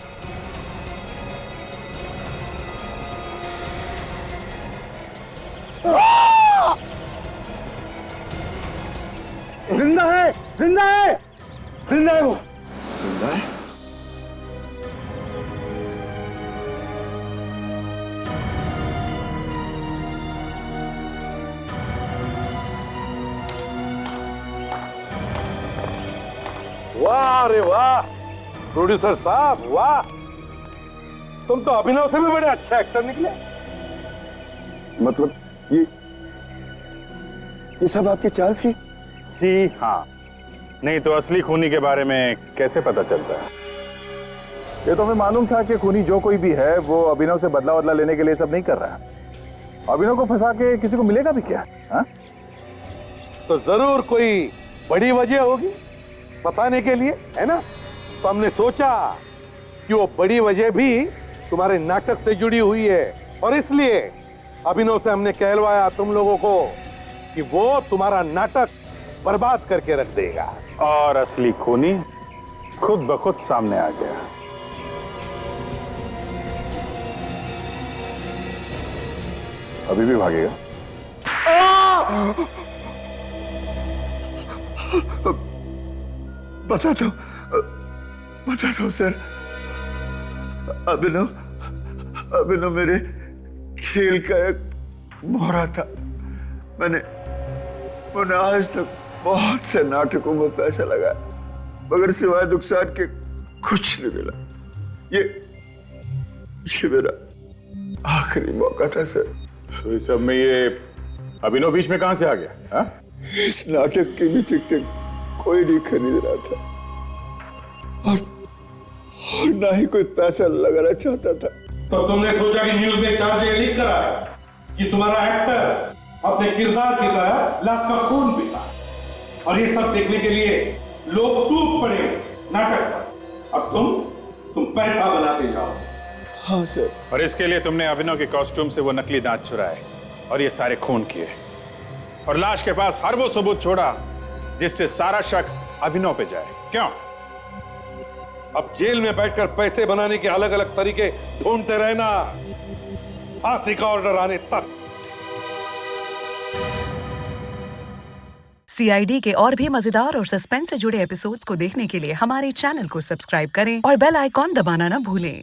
जिंदा है, जिंदा है, जिंदा है वो। जिंदा है? वाह रे वाह, प्रोड्यूसर साहब वाह, तुम तो अभिनव से भी बड़े अच्छे एक्टर निकले। मतलब ये सब आपकी चाल थी? जी हाँ, नहीं तो असली खूनी के बारे में कैसे पता चलता है? ये तो हमें मालूम था कि खूनी जो कोई भी है वो अभिनव से बदला लेने के लिए सब नहीं कर रहा है। अभिनव को फंसा के किसी को मिलेगा भी क्या? हा? तो जरूर कोई बड़ी वजह होगी फंसाने के लिए, है ना? तो हमने सोचा कि वो बड़ी वजह भी तुम्हारे नाटक से जुड़ी हुई है, और इसलिए अभिनव से हमने कहलवाया तुम लोगों को कि वो तुम्हारा नाटक बर्बाद करके रख देगा। और असली खूनी खुद ब खुद सामने आ गया। अभी भी भागेगा? बताता हूँ सर। अभिनव मेरे खेल का एक मोहरा था। मैंने आज तक बहुत से नाटकों में पैसा लगाया, मगर सिवाय नुकसान के कुछ नहीं मिला। ये मेरा आखिरी मौका था सर। तो इस सब में ये अभिनव बीच में कहां से आ गया? हा? इस नाटक की भी टिकट कोई नहीं खरीद रहा था और ना ही कोई पैसा लगाना चाहता था। तो तुमने सोचा कि न्यूज में चार्ज लीक करा है कि तुम्हारा एक्टर अपने किरदार की तरह लाख का खून पीता, और ये सब देखने के लिए लोग टूट पड़े नाटक पर। अब तुम पैसा बनाते जाओ। हाँ सर। और इसके लिए तुमने अभिनव के कॉस्ट्यूम से वो नकली दांत चुराए और ये सारे खून किए, और लाश के पास हर वो सबूत छोड़ा जिससे सारा शक अभिनव पे जाए। क्यों? अब जेल में बैठकर पैसे बनाने के अलग अलग तरीके ढूंढते रहना, फांसी का ऑर्डर आने तक। CID के और भी मजेदार और सस्पेंस से जुड़े एपिसोड्स को देखने के लिए हमारे चैनल को सब्सक्राइब करें और बेल आइकॉन दबाना ना भूलें।